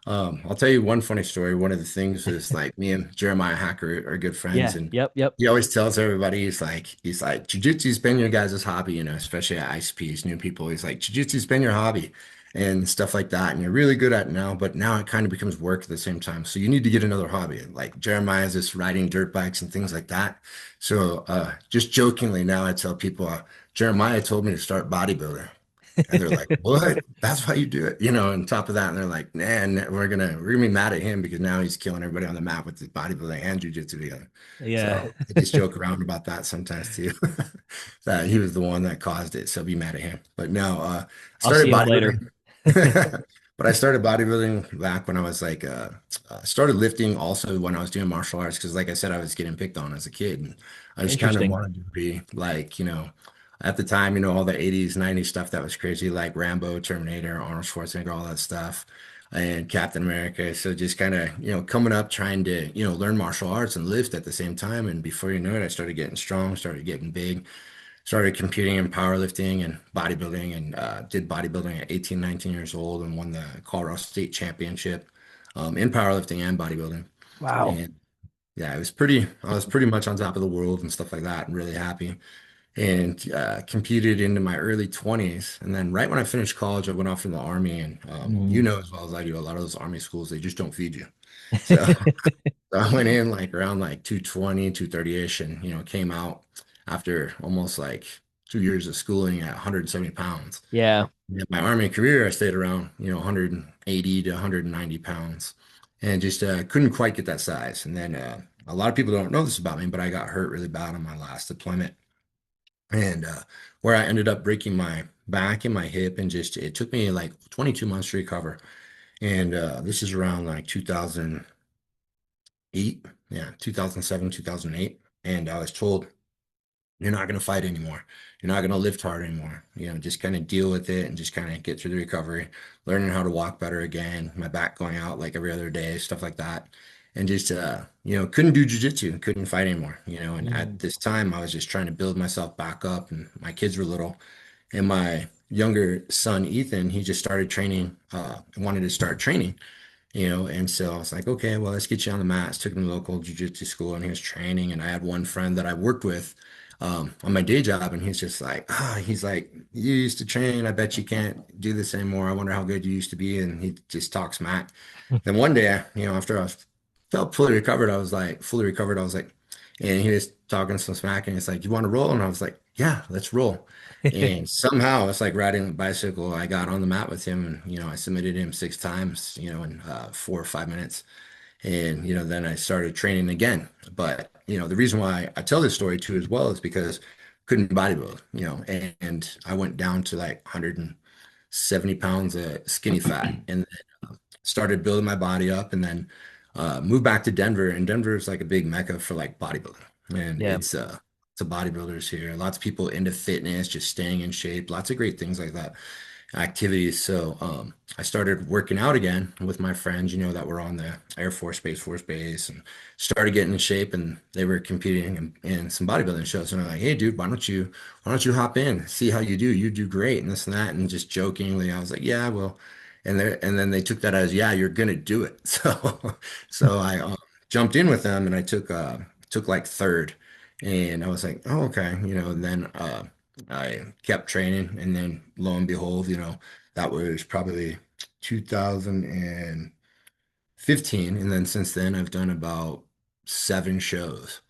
I'll tell you one funny story. One of the things is like me and Jeremiah Hacker are good friends, Yeah. and Yep. Yep. he always tells everybody he's like jiu-jitsu's been your guys' hobby, especially at ICPs, new people. He's like jiu-jitsu's been your hobby and stuff like that, and you're really good at it now, but now it kind of becomes work at the same time. So you need to get another hobby. Like Jeremiah's just riding dirt bikes and things like that. So just jokingly now I tell people. Jeremiah told me to start bodybuilding. And they're like, "What? That's why you do it?" On top of that, and they're like, "Man, we're gonna be mad at him because now he's killing everybody on the map with his bodybuilding and jujitsu together." Yeah. So I just joke around about that sometimes too. That he was the one that caused it, so be mad at him. But no, I I'll started see him later. bodybuilding. But I started bodybuilding back when I was like, started lifting also when I was doing martial arts because, like I said, I was getting picked on as a kid, and I just kind of Interesting. wanted to be like, at the time, all the 80s, 90s stuff that was crazy, like Rambo, Terminator, Arnold Schwarzenegger, all that stuff, and Captain America. So just kind of, coming up trying to, learn martial arts and lift at the same time. And before you know it, I started getting strong, started getting big, started competing in powerlifting and bodybuilding, and did bodybuilding at 18, 19 years old and won the Colorado State Championship in powerlifting and bodybuilding. Wow. And yeah, I was pretty much on top of the world and stuff like that and really happy and competed into my early 20s. And then right when I finished college, I went off in the army. And Mm. as well as I do, a lot of those army schools, they just don't feed you. So, so I went in like around like 220, 230-ish, and came out after almost like 2 years of schooling at 170 pounds. Yeah. In my army career, I stayed around, 180 to 190 pounds and just couldn't quite get that size. And then a lot of people don't know this about me, but I got hurt really bad on my last deployment and where I ended up breaking my back and my hip, and just it took me like 22 months to recover. And this is around like 2008, yeah, 2007, 2008. And I was told, you're not going to fight anymore. You're not going to lift hard anymore. Just kind of deal with it and just kind of get through the recovery, learning how to walk better again, my back going out like every other day, stuff like that. And just, couldn't do jujitsu, couldn't fight anymore, and at Mm. this time I was just trying to build myself back up, and my kids were little, and my younger son, Ethan, he just started training, wanted to start training, and so I was like, okay, well, let's get you on the mats. Took him to local jiu-jitsu school and he was training. And I had one friend that I worked with on my day job, and he's just like, he's like, you used to train. I bet you can't do this anymore. I wonder how good you used to be. And he just talks smack. Then one day, after felt fully recovered, I was like, and he was talking some smack, and he's like, you want to roll? And I was like, yeah, let's roll. And somehow it's like riding a bicycle. I got on the mat with him, and I submitted him 6 times, in 4 or 5 minutes. And then I started training again. But the reason why I tell this story too as well is because couldn't bodybuild, and I went down to like 170 pounds of skinny fat and started building my body up and then moved back to Denver. And Denver is like a big mecca for like bodybuilding. And Yeah. it's a bodybuilders here. Lots of people into fitness, just staying in shape, lots of great things like that, activities. So I started working out again with my friends, that were on the Air Force Space Force base and started getting in shape and they were competing in some bodybuilding shows. And I'm like, hey dude, why don't you hop in, see how you do? You do great and this and that. And just jokingly, I was like, yeah, well, and then they took that as, yeah, you're gonna do it. So I jumped in with them and I took like third. And I was like, oh, okay, and then I kept training, and then lo and behold, that was probably 2015, and then since then I've done about 7 shows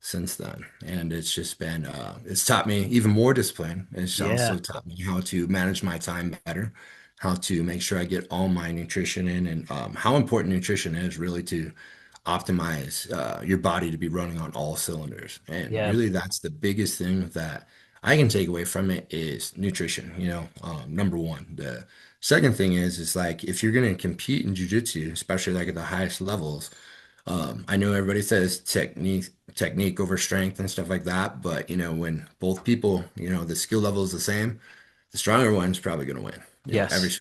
since then, and it's just been it's taught me even more discipline. It's Yeah. also taught me how to manage my time better, how to make sure I get all my nutrition in, and how important nutrition is really to optimize your body to be running on all cylinders. And Yeah. really, that's the biggest thing that I can take away from it is nutrition, number one. The second thing is like if you're going to compete in jiu-jitsu, especially like at the highest levels, I know everybody says technique over strength and stuff like that, but when both people, the skill level is the same, the stronger one's probably going to win. Yes.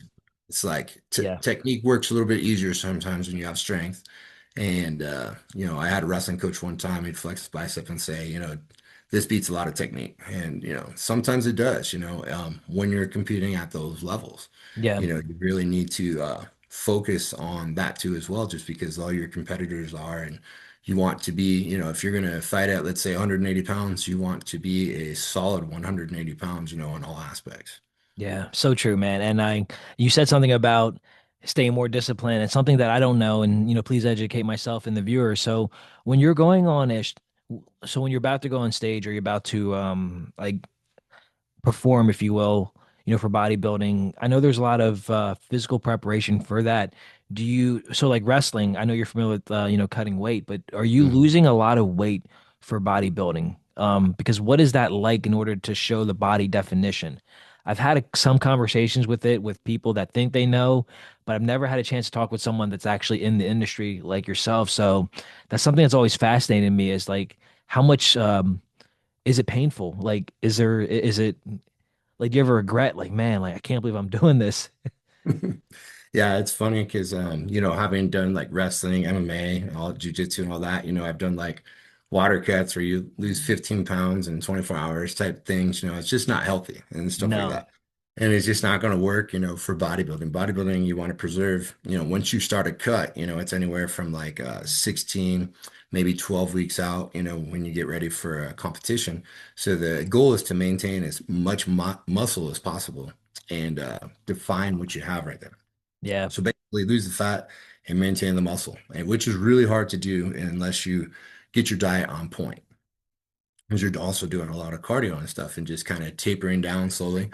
It's like Yeah. technique works a little bit easier sometimes when you have strength. And I had a wrestling coach one time, he'd flex his bicep and say, this beats a lot of technique. And sometimes it does, when you're competing at those levels. Yeah. You really need to focus on that too as well, just because all your competitors are, and you want to be, if you're going to fight at, let's say, 180 pounds, you want to be a solid 180 pounds, in all aspects. Yeah, so true, man. And you said something about staying more disciplined. It's something that I don't know, and please educate myself and the viewer. So when you're going on ish, so when you're about to go on stage or you're about to like perform, if you will, for bodybuilding, I know there's a lot of physical preparation for that. So like wrestling, I know you're familiar with cutting weight, but are you Mhm. losing a lot of weight for bodybuilding? Because what is that like in order to show the body definition? I've had some conversations with it with people that think they know, but I've never had a chance to talk with someone that's actually in the industry like yourself. So that's something that's always fascinated me is like how much is it painful? Like, is it like, do you ever regret, like, man, like, I can't believe I'm doing this? Yeah, it's funny because having done like wrestling, MMA, and all jiu-jitsu and all that, I've done like water cuts where you lose 15 pounds in 24 hours type things, it's just not healthy and stuff like No. that. And it's just not going to work, for bodybuilding. Bodybuilding, you want to preserve, once you start a cut, it's anywhere from like 16, maybe 12 weeks out, when you get ready for a competition. So the goal is to maintain as much muscle as possible and define what you have right there. Yeah. So basically, lose the fat and maintain the muscle, and which is really hard to do unless you get your diet on point. Because you're also doing a lot of cardio and stuff and just kind of tapering down slowly.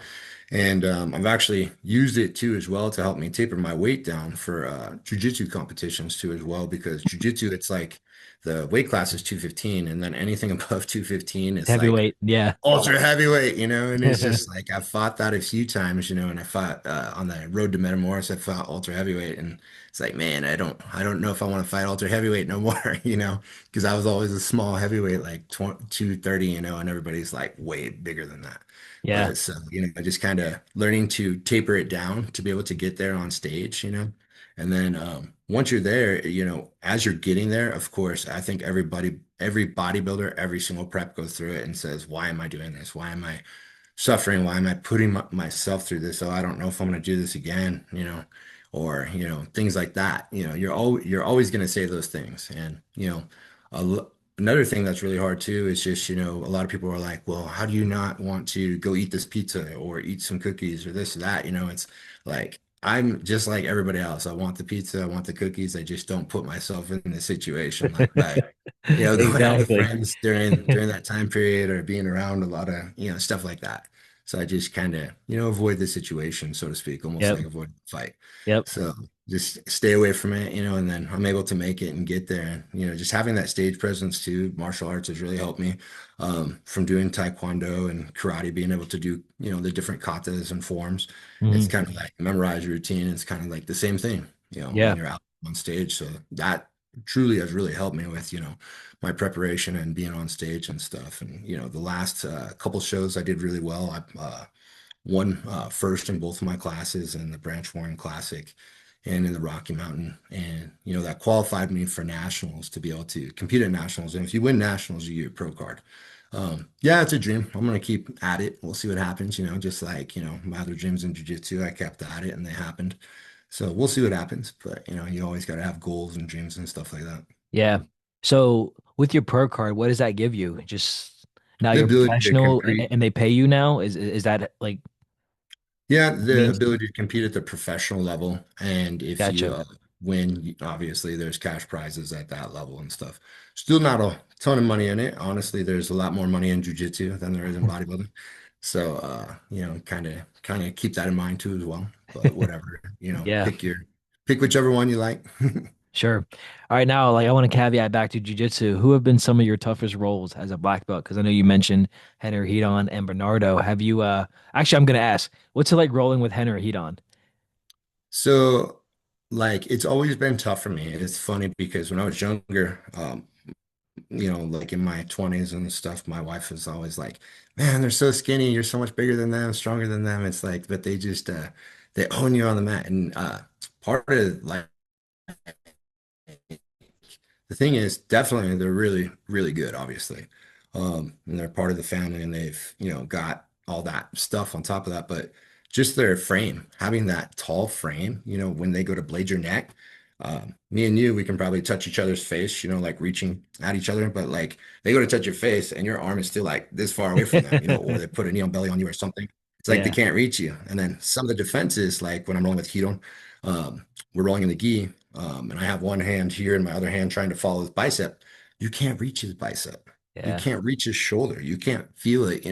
And I've actually used it too as well to help me taper my weight down for jujitsu competitions too as well. Because jujitsu, it's like the weight class is 215, and then anything above 215 is like Heavyweight. Yeah. ultra heavyweight, and it's just like I've fought that a few times, and I fought on the road to Metamoris, I fought ultra heavyweight, and it's like, man, I don't know if I want to fight ultra heavyweight no more, because I was always a small heavyweight, like 230, and everybody's like way bigger than that. Yeah. But so, just kind of learning to taper it down to be able to get there on stage, and then once you're there, as you're getting there, of course, I think every bodybuilder, every single prep goes through it and says, why am I doing this? Why am I suffering? Why am I putting myself through this? Oh, I don't know if I'm going to do this again, or, things like that. You're always going to say those things. And, another thing that's really hard too is just, a lot of people are like, well, how do you not want to go eat this pizza or eat some cookies or this or that? It's like, I'm just like everybody else. I want the pizza, I want the cookies. I just don't put myself in the situation like that. Going out with Exactly. friends during that time period or being around a lot of, stuff like that. So I just kind of, avoid the situation, so to speak, almost Yep. like avoid the fight. Yep. So just stay away from it, and then I'm able to make it and get there. And, just having that stage presence too, martial arts has really helped me, from doing Taekwondo and karate, being able to do, the different katas and forms. It's Hmm. kind of like memorize routine. It's kind of like the same thing, when Yeah. you're out on stage. So that truly has really helped me with, my preparation and being on stage and stuff. And, the last couple shows I did really well. I won first in both of my classes in the Branch Warren Classic and in the Rocky Mountain. And, that qualified me for nationals to be able to compete at nationals. And if you win nationals, you get a pro card. Yeah, it's a dream. I'm going to keep at it. We'll see what happens, just like, my other dreams in jiu-jitsu, I kept at it and they happened. So we'll see what happens. But, you always got to have goals and dreams and stuff like that. Yeah. So with your pro card, what does that give you? Just now The you're ability to professional compete. and they pay you now? Is that like Yeah, the means? ability to compete at the professional level. And if you Gotcha. win, obviously there's cash prizes at that level and stuff. Still not a ton of money in it. Honestly, there's a lot more money in jujitsu than there is in bodybuilding. So kind of keep that in mind too as well. But whatever, Yeah, pick whichever one you like. sure. All right, now like I want to caveat back to jujitsu. Who have been some of your toughest roles as a black belt? Because I know you mentioned Henry Hedon and Bernardo. Have you actually I'm gonna ask, what's it like rolling with Henry Hedon? So like it's always been tough for me. It's funny because when I was younger, like in my 20s and stuff, my wife was always like, "Man, they're so skinny. You're so much bigger than them, stronger than them." It's like, but they just they own you on the mat. And part of like the thing is, definitely they're really, really good, obviously. And they're part of the family and they've, got all that stuff on top of that. But just their frame, having that tall frame, when they go to blade your neck, me and you, we can probably touch each other's face, like reaching at each other, but like they go to touch your face and your arm is still like this far away from them, or they put a knee on belly on you or something. It's like they Yeah. can't reach you. And then some of the defenses, like when I'm rolling with Hito, we're rolling in the gi, and I have one hand here and my other hand trying to follow his bicep. You can't reach his bicep. You Yeah. can't reach his shoulder. You can't feel it,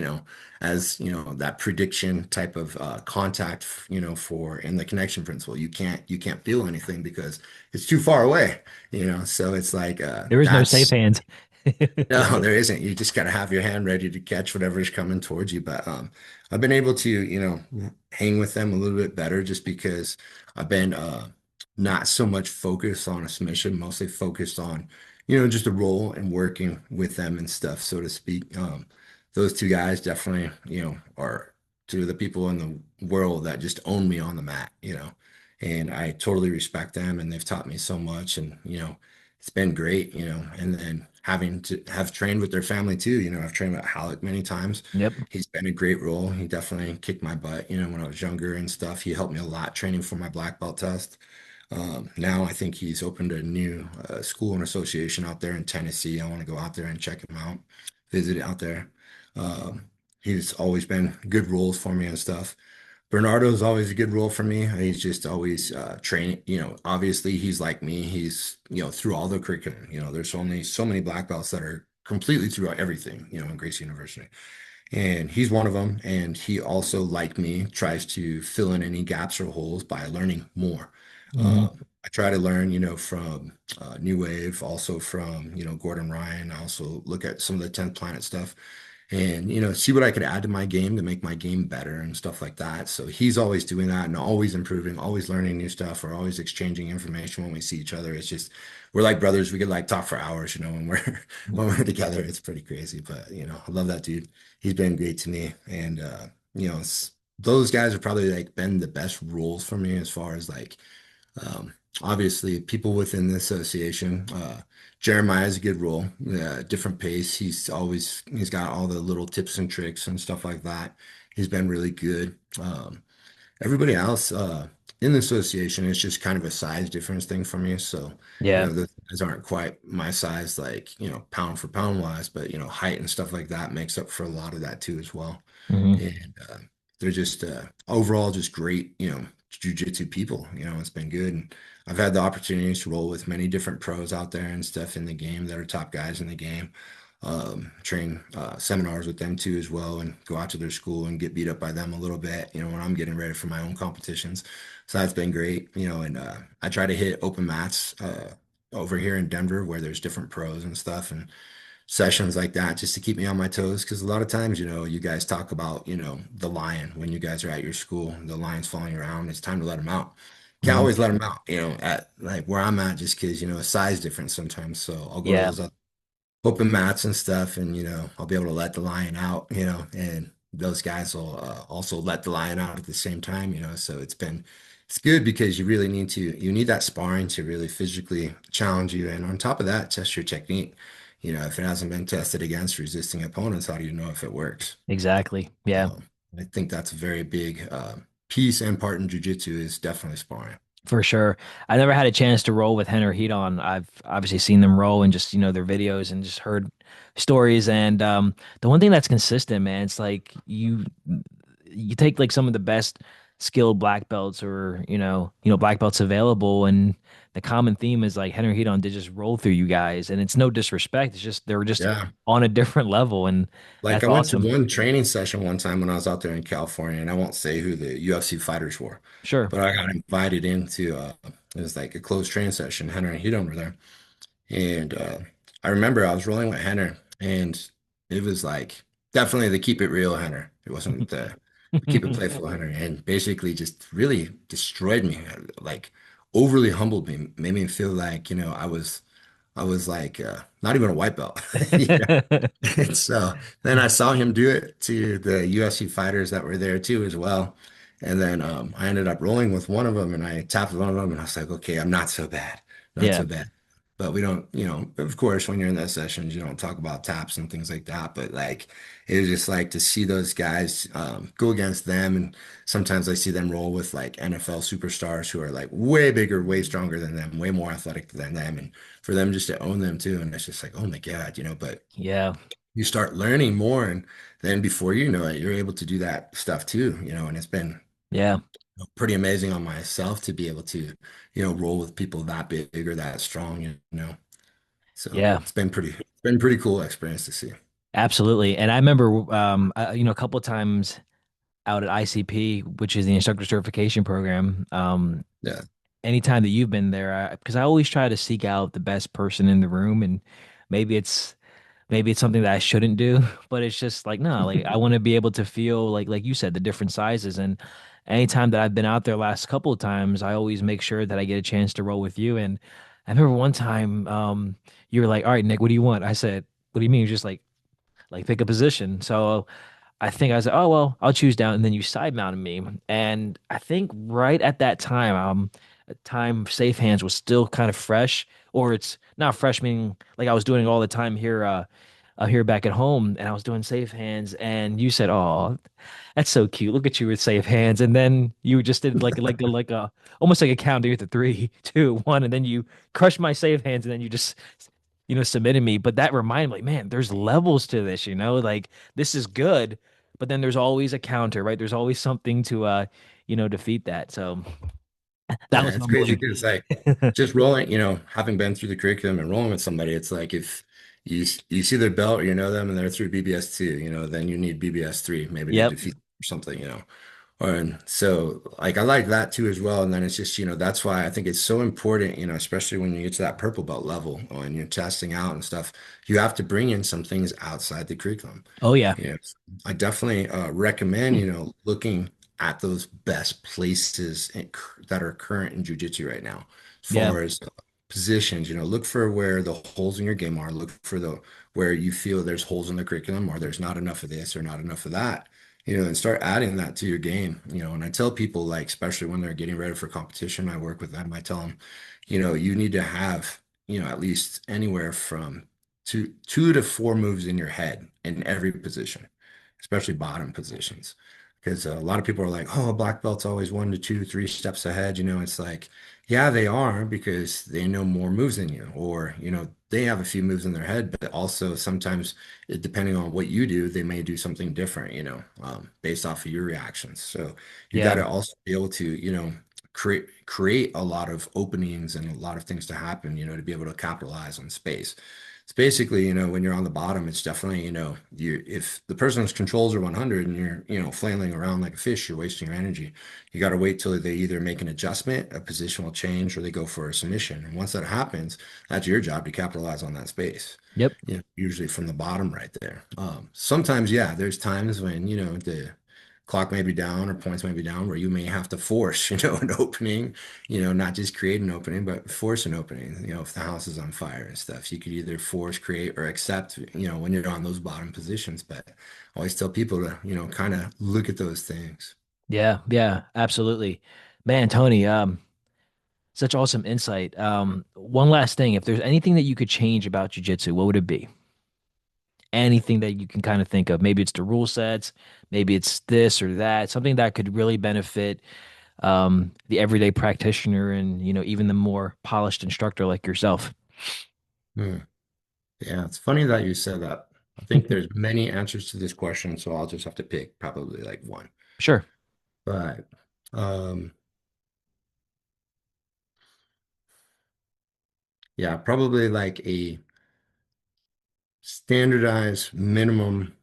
as that prediction type of contact, for in the connection principle. You can't feel anything because it's too far away, So it's like There is no safe that's hands. no, there isn't. You just got to have your hand ready to catch whatever's coming towards you. But I've been able to, hang with them a little bit better just because I've been not so much focused on a submission, mostly focused on, just a role and working with them and stuff, so to speak. Those two guys definitely, are two of the people in the world that just own me on the mat, and I totally respect them and they've taught me so much. And, it's been great, and then having to have trained with their family too. I've trained with Halleck many times. Yep. He's been a great role. He definitely kicked my butt, when I was younger and stuff. He helped me a lot training for my black belt test. Now I think he's opened a new school and association out there in Tennessee. I want to go out there and check him out, visit out there. He's always been good roles for me and stuff. Bernardo's always a good role for me. He's just always training. Obviously he's like me. He's, through all the curriculum. There's only so many black belts that are completely throughout everything, in Gracie University. And he's one of them. And he also, like me, tries to fill in any gaps or holes by learning more. Hmm. I try to learn, from New Wave, also from, Gordon Ryan. I also look at some of the 10th Planet stuff and see what I could add to my game to make my game better and stuff like that. So he's always doing that and always improving, always learning new stuff. We're always exchanging information when we see each other. It's just we're like brothers. We could like talk for hours, when we're when we're together. It's pretty crazy, but I love that dude. He's been great to me, and those guys have probably like been the best roles for me as far as like obviously, people within the association. Jeremiah is a good role, different pace. He's got all the little tips and tricks and stuff like that. He's been really good. Everybody else in the association, it's just kind of a size difference thing for me. So, Yeah. the guys aren't quite my size, like, pound for pound wise, but, height and stuff like that makes up for a lot of that too as well. Hmm. And they're just overall just great, jujitsu people. It's been good. And I've had the opportunities to roll with many different pros out there and stuff in the game that are top guys in the game. train seminars with them too as well, and go out to their school and get beat up by them a little bit, when I'm getting ready for my own competitions. So that's been great, and I try to hit open mats over here in Denver where there's different pros and stuff, and sessions like that just to keep me on my toes. Because a lot of times, you guys talk about, the lion when you guys are at your school, the lion's falling around. It's time to let him out. Can't Mhm. always let him out, at like where I'm at, just because, a size difference sometimes. So I'll go to Yeah, those open mats and stuff, and I'll be able to let the lion out, and those guys will also let the lion out at the same time, so it's good because you need that sparring to really physically challenge you, and on top of that, test your technique. If it hasn't been tested against resisting opponents, how do you know if it works? exactly. Yeah. So I think that's a very big piece and part in jiu-jitsu is definitely sparring. For sure. I never had a chance to roll with Hen or Hedon. I've obviously seen them roll and just, their videos and just heard stories. And the one thing that's consistent, man, it's like you take like some of the best skilled black belts or, black belts available, and the common theme is like Hen or Hedon did just roll through you guys. And it's no disrespect. It's just they were just Yeah. on a different level. And Like that's I went to awesome. one training session one time when I was out there in California, and I won't say who the UFC fighters were, Sure. but I got invited into it was like a closed training session. Henry and Hedon were there, and I remember I was rolling with Henner, and it was like definitely the keep it real Henner. It wasn't the keep it playful Henner, and basically just really destroyed me, like overly humbled me, made me feel like I was like not even a white belt. And so then I saw him do it to the UFC fighters that were there too as well. And then I ended up rolling with one of them and I tapped one of them and I was like, okay, I'm not so bad, not Yeah. so bad. But we don't, of course, when you're in those sessions, you don't talk about taps and things like that. But like, it was just like to see those guys go against them. And sometimes I see them roll with like NFL superstars who are like way bigger, way stronger than them, way more athletic than them. And for them just to own them too. And it's just like, oh my God, but Yeah. you start learning more. And then before you know it, you're able to do that stuff too, and it's been Yeah. pretty amazing on myself to be able to, roll with people that big or that strong, So Yeah. it's been pretty cool experience to see. Absolutely. And I remember, a couple of times out at ICP, which is the instructor certification program. Yeah. Anytime that you've been there, because I always try to seek out the best person in the room, and maybe it's maybe it's something that I shouldn't do, but it's just like no, like I want to be able to feel like you said, the different sizes. And anytime that I've been out there last couple of times, I always make sure that I get a chance to roll with you. And I remember one time, you were like, "All right, Nick, what do you want?" I said, "What do you mean?" You're just like pick a position. So I think I said, oh, well, I'll choose down. And then you side mounted me. And I think right at that time, time safe hands was still kind of fresh, or it's not fresh, meaning like I was doing it all the time here back at home, and I was doing safe hands. And you said, oh, that's so cute. Look at you with safe hands. And then you just did like a almost like a count with the three, two, one, and then you crushed my safe hands, and then you just submitted me. But that reminded me, like, man, there's levels to this, like this is good, but then there's always a counter, right? There's always something to defeat that. So that Yeah, was it's crazy humbling. because like just rolling, having been through the curriculum and rolling with somebody, it's like if you see their belt, or you know them, and they're through BBS 2, then you need BBS 3 maybe to Yep. defeat or something. And so like I like that too as well. And then it's just, that's why I think it's so important, especially when you get to that purple belt level and you're testing out and stuff, you have to bring in some things outside the curriculum. Oh yeah. You know, I definitely recommend, looking at those best places that are current in jiu-jitsu right now, as Yeah. far as positions, look for where the holes in your game are, look for the where you feel there's holes in the curriculum or there's not enough of this or not enough of that, and start adding that to your game, and I tell people like, especially when they're getting ready for competition, I work with them, I tell them, you need to have, at least anywhere from two to four moves in your head in every position, especially bottom positions. Because a lot of people are like, oh, a black belt's always 1 to 2, 3 steps ahead. It's like, yeah, they are because they know more moves than you, or, they have a few moves in their head, but also sometimes, depending on what you do, they may do something different, based off of your reactions. So you got Yeah. to also be able to, create a lot of openings and a lot of things to happen, to be able to capitalize on space. It's basically, when you're on the bottom, it's definitely, if the person's controls are 100 and you're, flailing around like a fish, you're wasting your energy. You got to wait till they either make an adjustment, a positional change, or they go for a submission. And once that happens, that's your job to capitalize on that space. Yep. Usually from the bottom right there. Sometimes, yeah, there's times when, the clock may be down or points may be down where you may have to force, an opening, not just create an opening, but force an opening. If the house is on fire and stuff, you could either force, create, or accept, when you're on those bottom positions. But I always tell people to, kind of look at those things. Yeah, yeah, absolutely. Man, Tony, such awesome insight. One last thing, if there's anything that you could change about jujitsu, what would it be? Anything that you can kind of think of. Maybe it's the rule sets, maybe it's this or that, something that could really benefit the everyday practitioner and, even the more polished instructor like yourself. Hmm. Yeah, it's funny that you said that. I think there's many answers to this question, so I'll just have to pick probably like one. Sure. But um, yeah, probably like a standardized minimum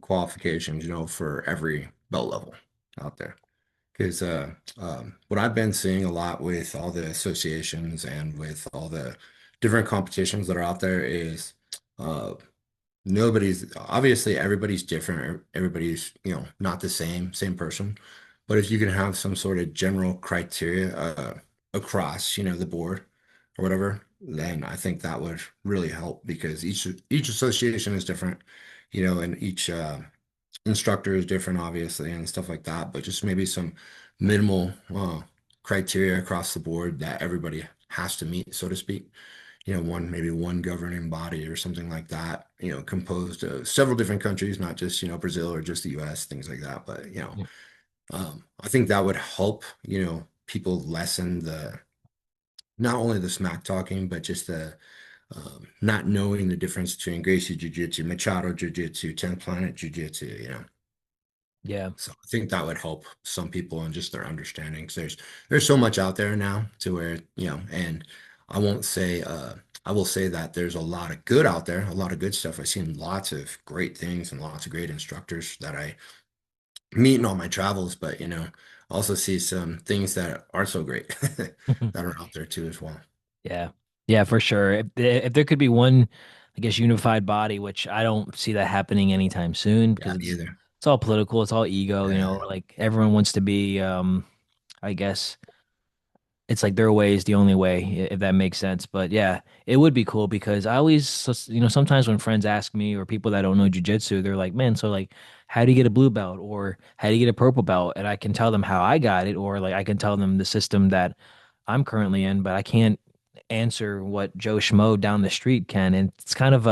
qualifications, for every belt level out there. Because what I've been seeing a lot with all the associations and with all the different competitions that are out there is uh, nobody's obviously everybody's different. Everybody's, not the same person. But if you can have some sort of general criteria across, the board or whatever, then I think that would really help because each association is different, and each instructor is different, obviously, and stuff like that. But just maybe some minimal criteria across the board that everybody has to meet, so to speak. Maybe one governing body or something like that, composed of several different countries, not just, Brazil or just the US, things like that. But, Yeah. I think that would help, people lessen not only the smack talking, but just the not knowing the difference between Gracie Jiu-Jitsu, Machado Jiu-Jitsu, 10th Planet Jiu-Jitsu. Yeah. So I think that would help some people and just their understanding. 'Cause there's so much out there now to where, and I won't say I will say that there's a lot of good out there, a lot of good stuff. I've seen lots of great things and lots of great instructors that I meet in all my travels, but also see some things that aren't so great that are out there too as well. Yeah. Yeah, for sure. If there could be one, I guess, unified body, which I don't see that happening anytime soon Yeah, because either. it's all political, it's all ego, Yeah. like everyone wants to be I guess it's like their way is the only way, if that makes sense. But yeah, it would be cool because I always, sometimes when friends ask me or people that don't know jujitsu, they're like, man, so like, how do you get a blue belt or how do you get a purple belt? And I can tell them how I got it, or like I can tell them the system that I'm currently in, but I can't answer what Joe Schmo down the street can. And Yeah. it's kind of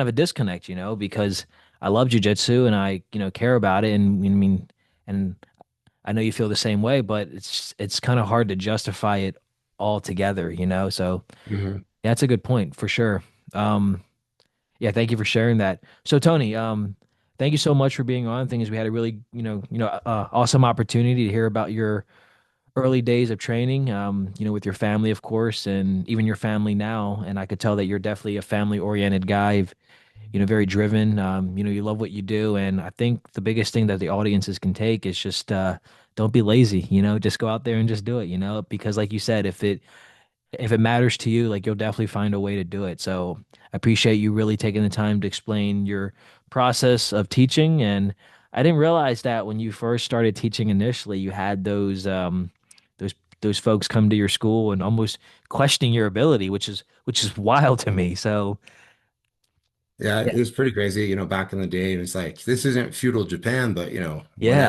a disconnect, because I love jujitsu and I, care about it. And I mean, and I know you feel the same way, but it's kind of hard to justify it all together, So Mhm. yeah, that's a good point for sure. Um, yeah, thank you for sharing that. So Tony, thank you so much for being on. Thing is, we had a really, awesome opportunity to hear about your early days of training, with your family, of course, and even your family now. And I could tell that you're definitely a family-oriented guy, very driven. You love what you do, and I think the biggest thing that the audiences can take is just don't be lazy. Just go out there and just do it. Because like you said, if it matters to you, like you'll definitely find a way to do it. So I appreciate you really taking the time to explain your process of teaching. And I didn't realize that when you first started teaching initially, you had those those folks come to your school and almost questioning your ability, which is wild to me. So Yeah, yeah, it was pretty crazy, back in the day. It was like, this isn't feudal Japan, but, yeah,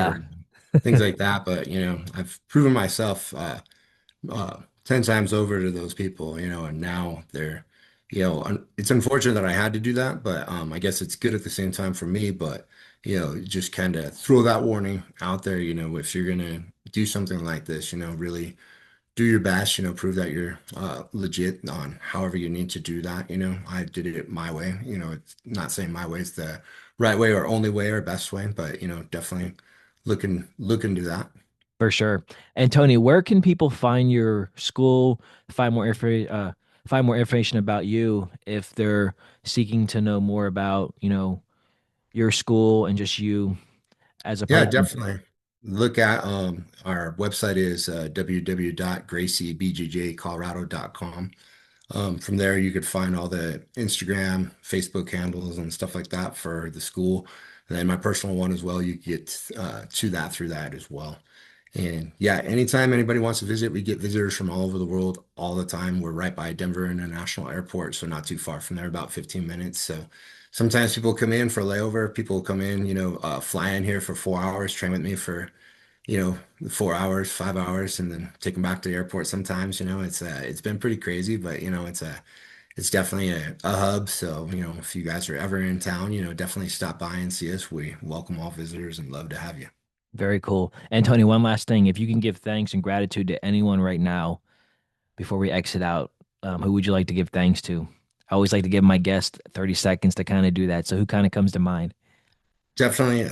whatever, things like that. But, I've proven myself 10 times over to those people, and now they're, it's unfortunate that I had to do that, but I guess it's good at the same time for me. But, just kind of throw that warning out there, if you're going to do something like this, really do your best, prove that you're legit on however you need to do that. I did it my way. It's not saying my way is the right way or only way or best way, but definitely look into that. for sure. And Tony, where can people find your school, find more info, find more information about you if they're seeking to know more about, your school and just you as a Yeah, person? definitely. Look at our website is www.graciebjjcolorado.com. From there, you could find all the Instagram, Facebook handles, and stuff like that for the school. And then my personal one as well. You get to that through that as well. And yeah, anytime anybody wants to visit, we get visitors from all over the world all the time. We're right by Denver International Airport, so not too far from there, about 15 minutes. So sometimes people come in for a layover. People come in, fly in here for 4 hours, train with me for 4 hours, 5 hours, and then take them back to the airport sometimes. It's been pretty crazy, but it's definitely a hub. So, if you guys are ever in town, definitely stop by and see us. We welcome all visitors and love to have you. Very cool. And Tony, one last thing. If you can give thanks and gratitude to anyone right now before we exit out, who would you like to give thanks to? I always like to give my guest 30 seconds to kind of do that. So who kind of comes to mind? Definitely,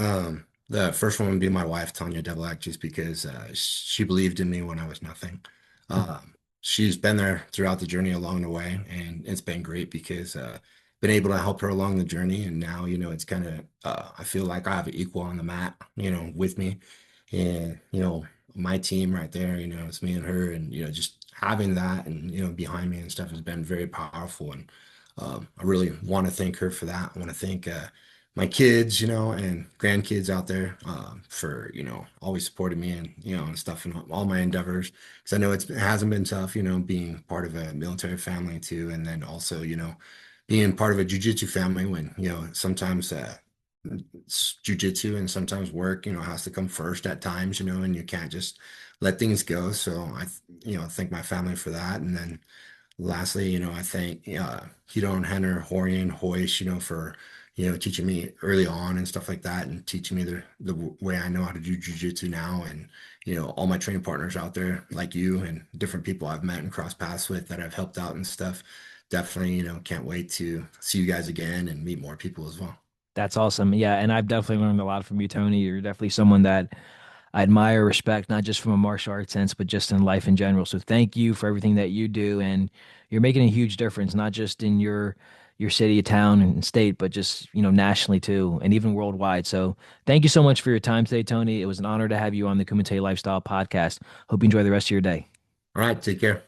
the first one would be my wife, Tanya Debelak, just because she believed in me when I was nothing. She's been there throughout the journey along the way, and it's been great because been able to help her along the journey. And now, it's kind of I feel like I have an equal on the mat, with me, and my team right there. It's me and her, and just having that and behind me and stuff has been very powerful. And I really want to thank her for that. I want to thank my kids, and grandkids out there for, always supporting me and, and stuff and all my endeavors. Because I know it hasn't been tough, being part of a military family too. And then also, being part of a jiu-jitsu family when, sometimes it's jiu-jitsu and sometimes work, has to come first at times, and you can't just let things go. So thank my family for that. And then lastly, I thank Hito and Henner, Horian, Hoish, for teaching me early on and stuff like that, and teaching me the way I know how to do jujitsu now, and all my training partners out there like you and different people I've met and crossed paths with that I've helped out and stuff. Definitely, can't wait to see you guys again and meet more people as well. That's awesome. Yeah, and I've definitely learned a lot from you, Tony. You're definitely someone that I admire, respect, not just from a martial arts sense, but just in life in general. So thank you for everything that you do, and you're making a huge difference, not just in your city, town, and state, but just nationally too, and even worldwide. So thank you so much for your time today, Tony. It was an honor to have you on the Kumite Lifestyle Podcast. Hope you enjoy the rest of your day. All right, take care.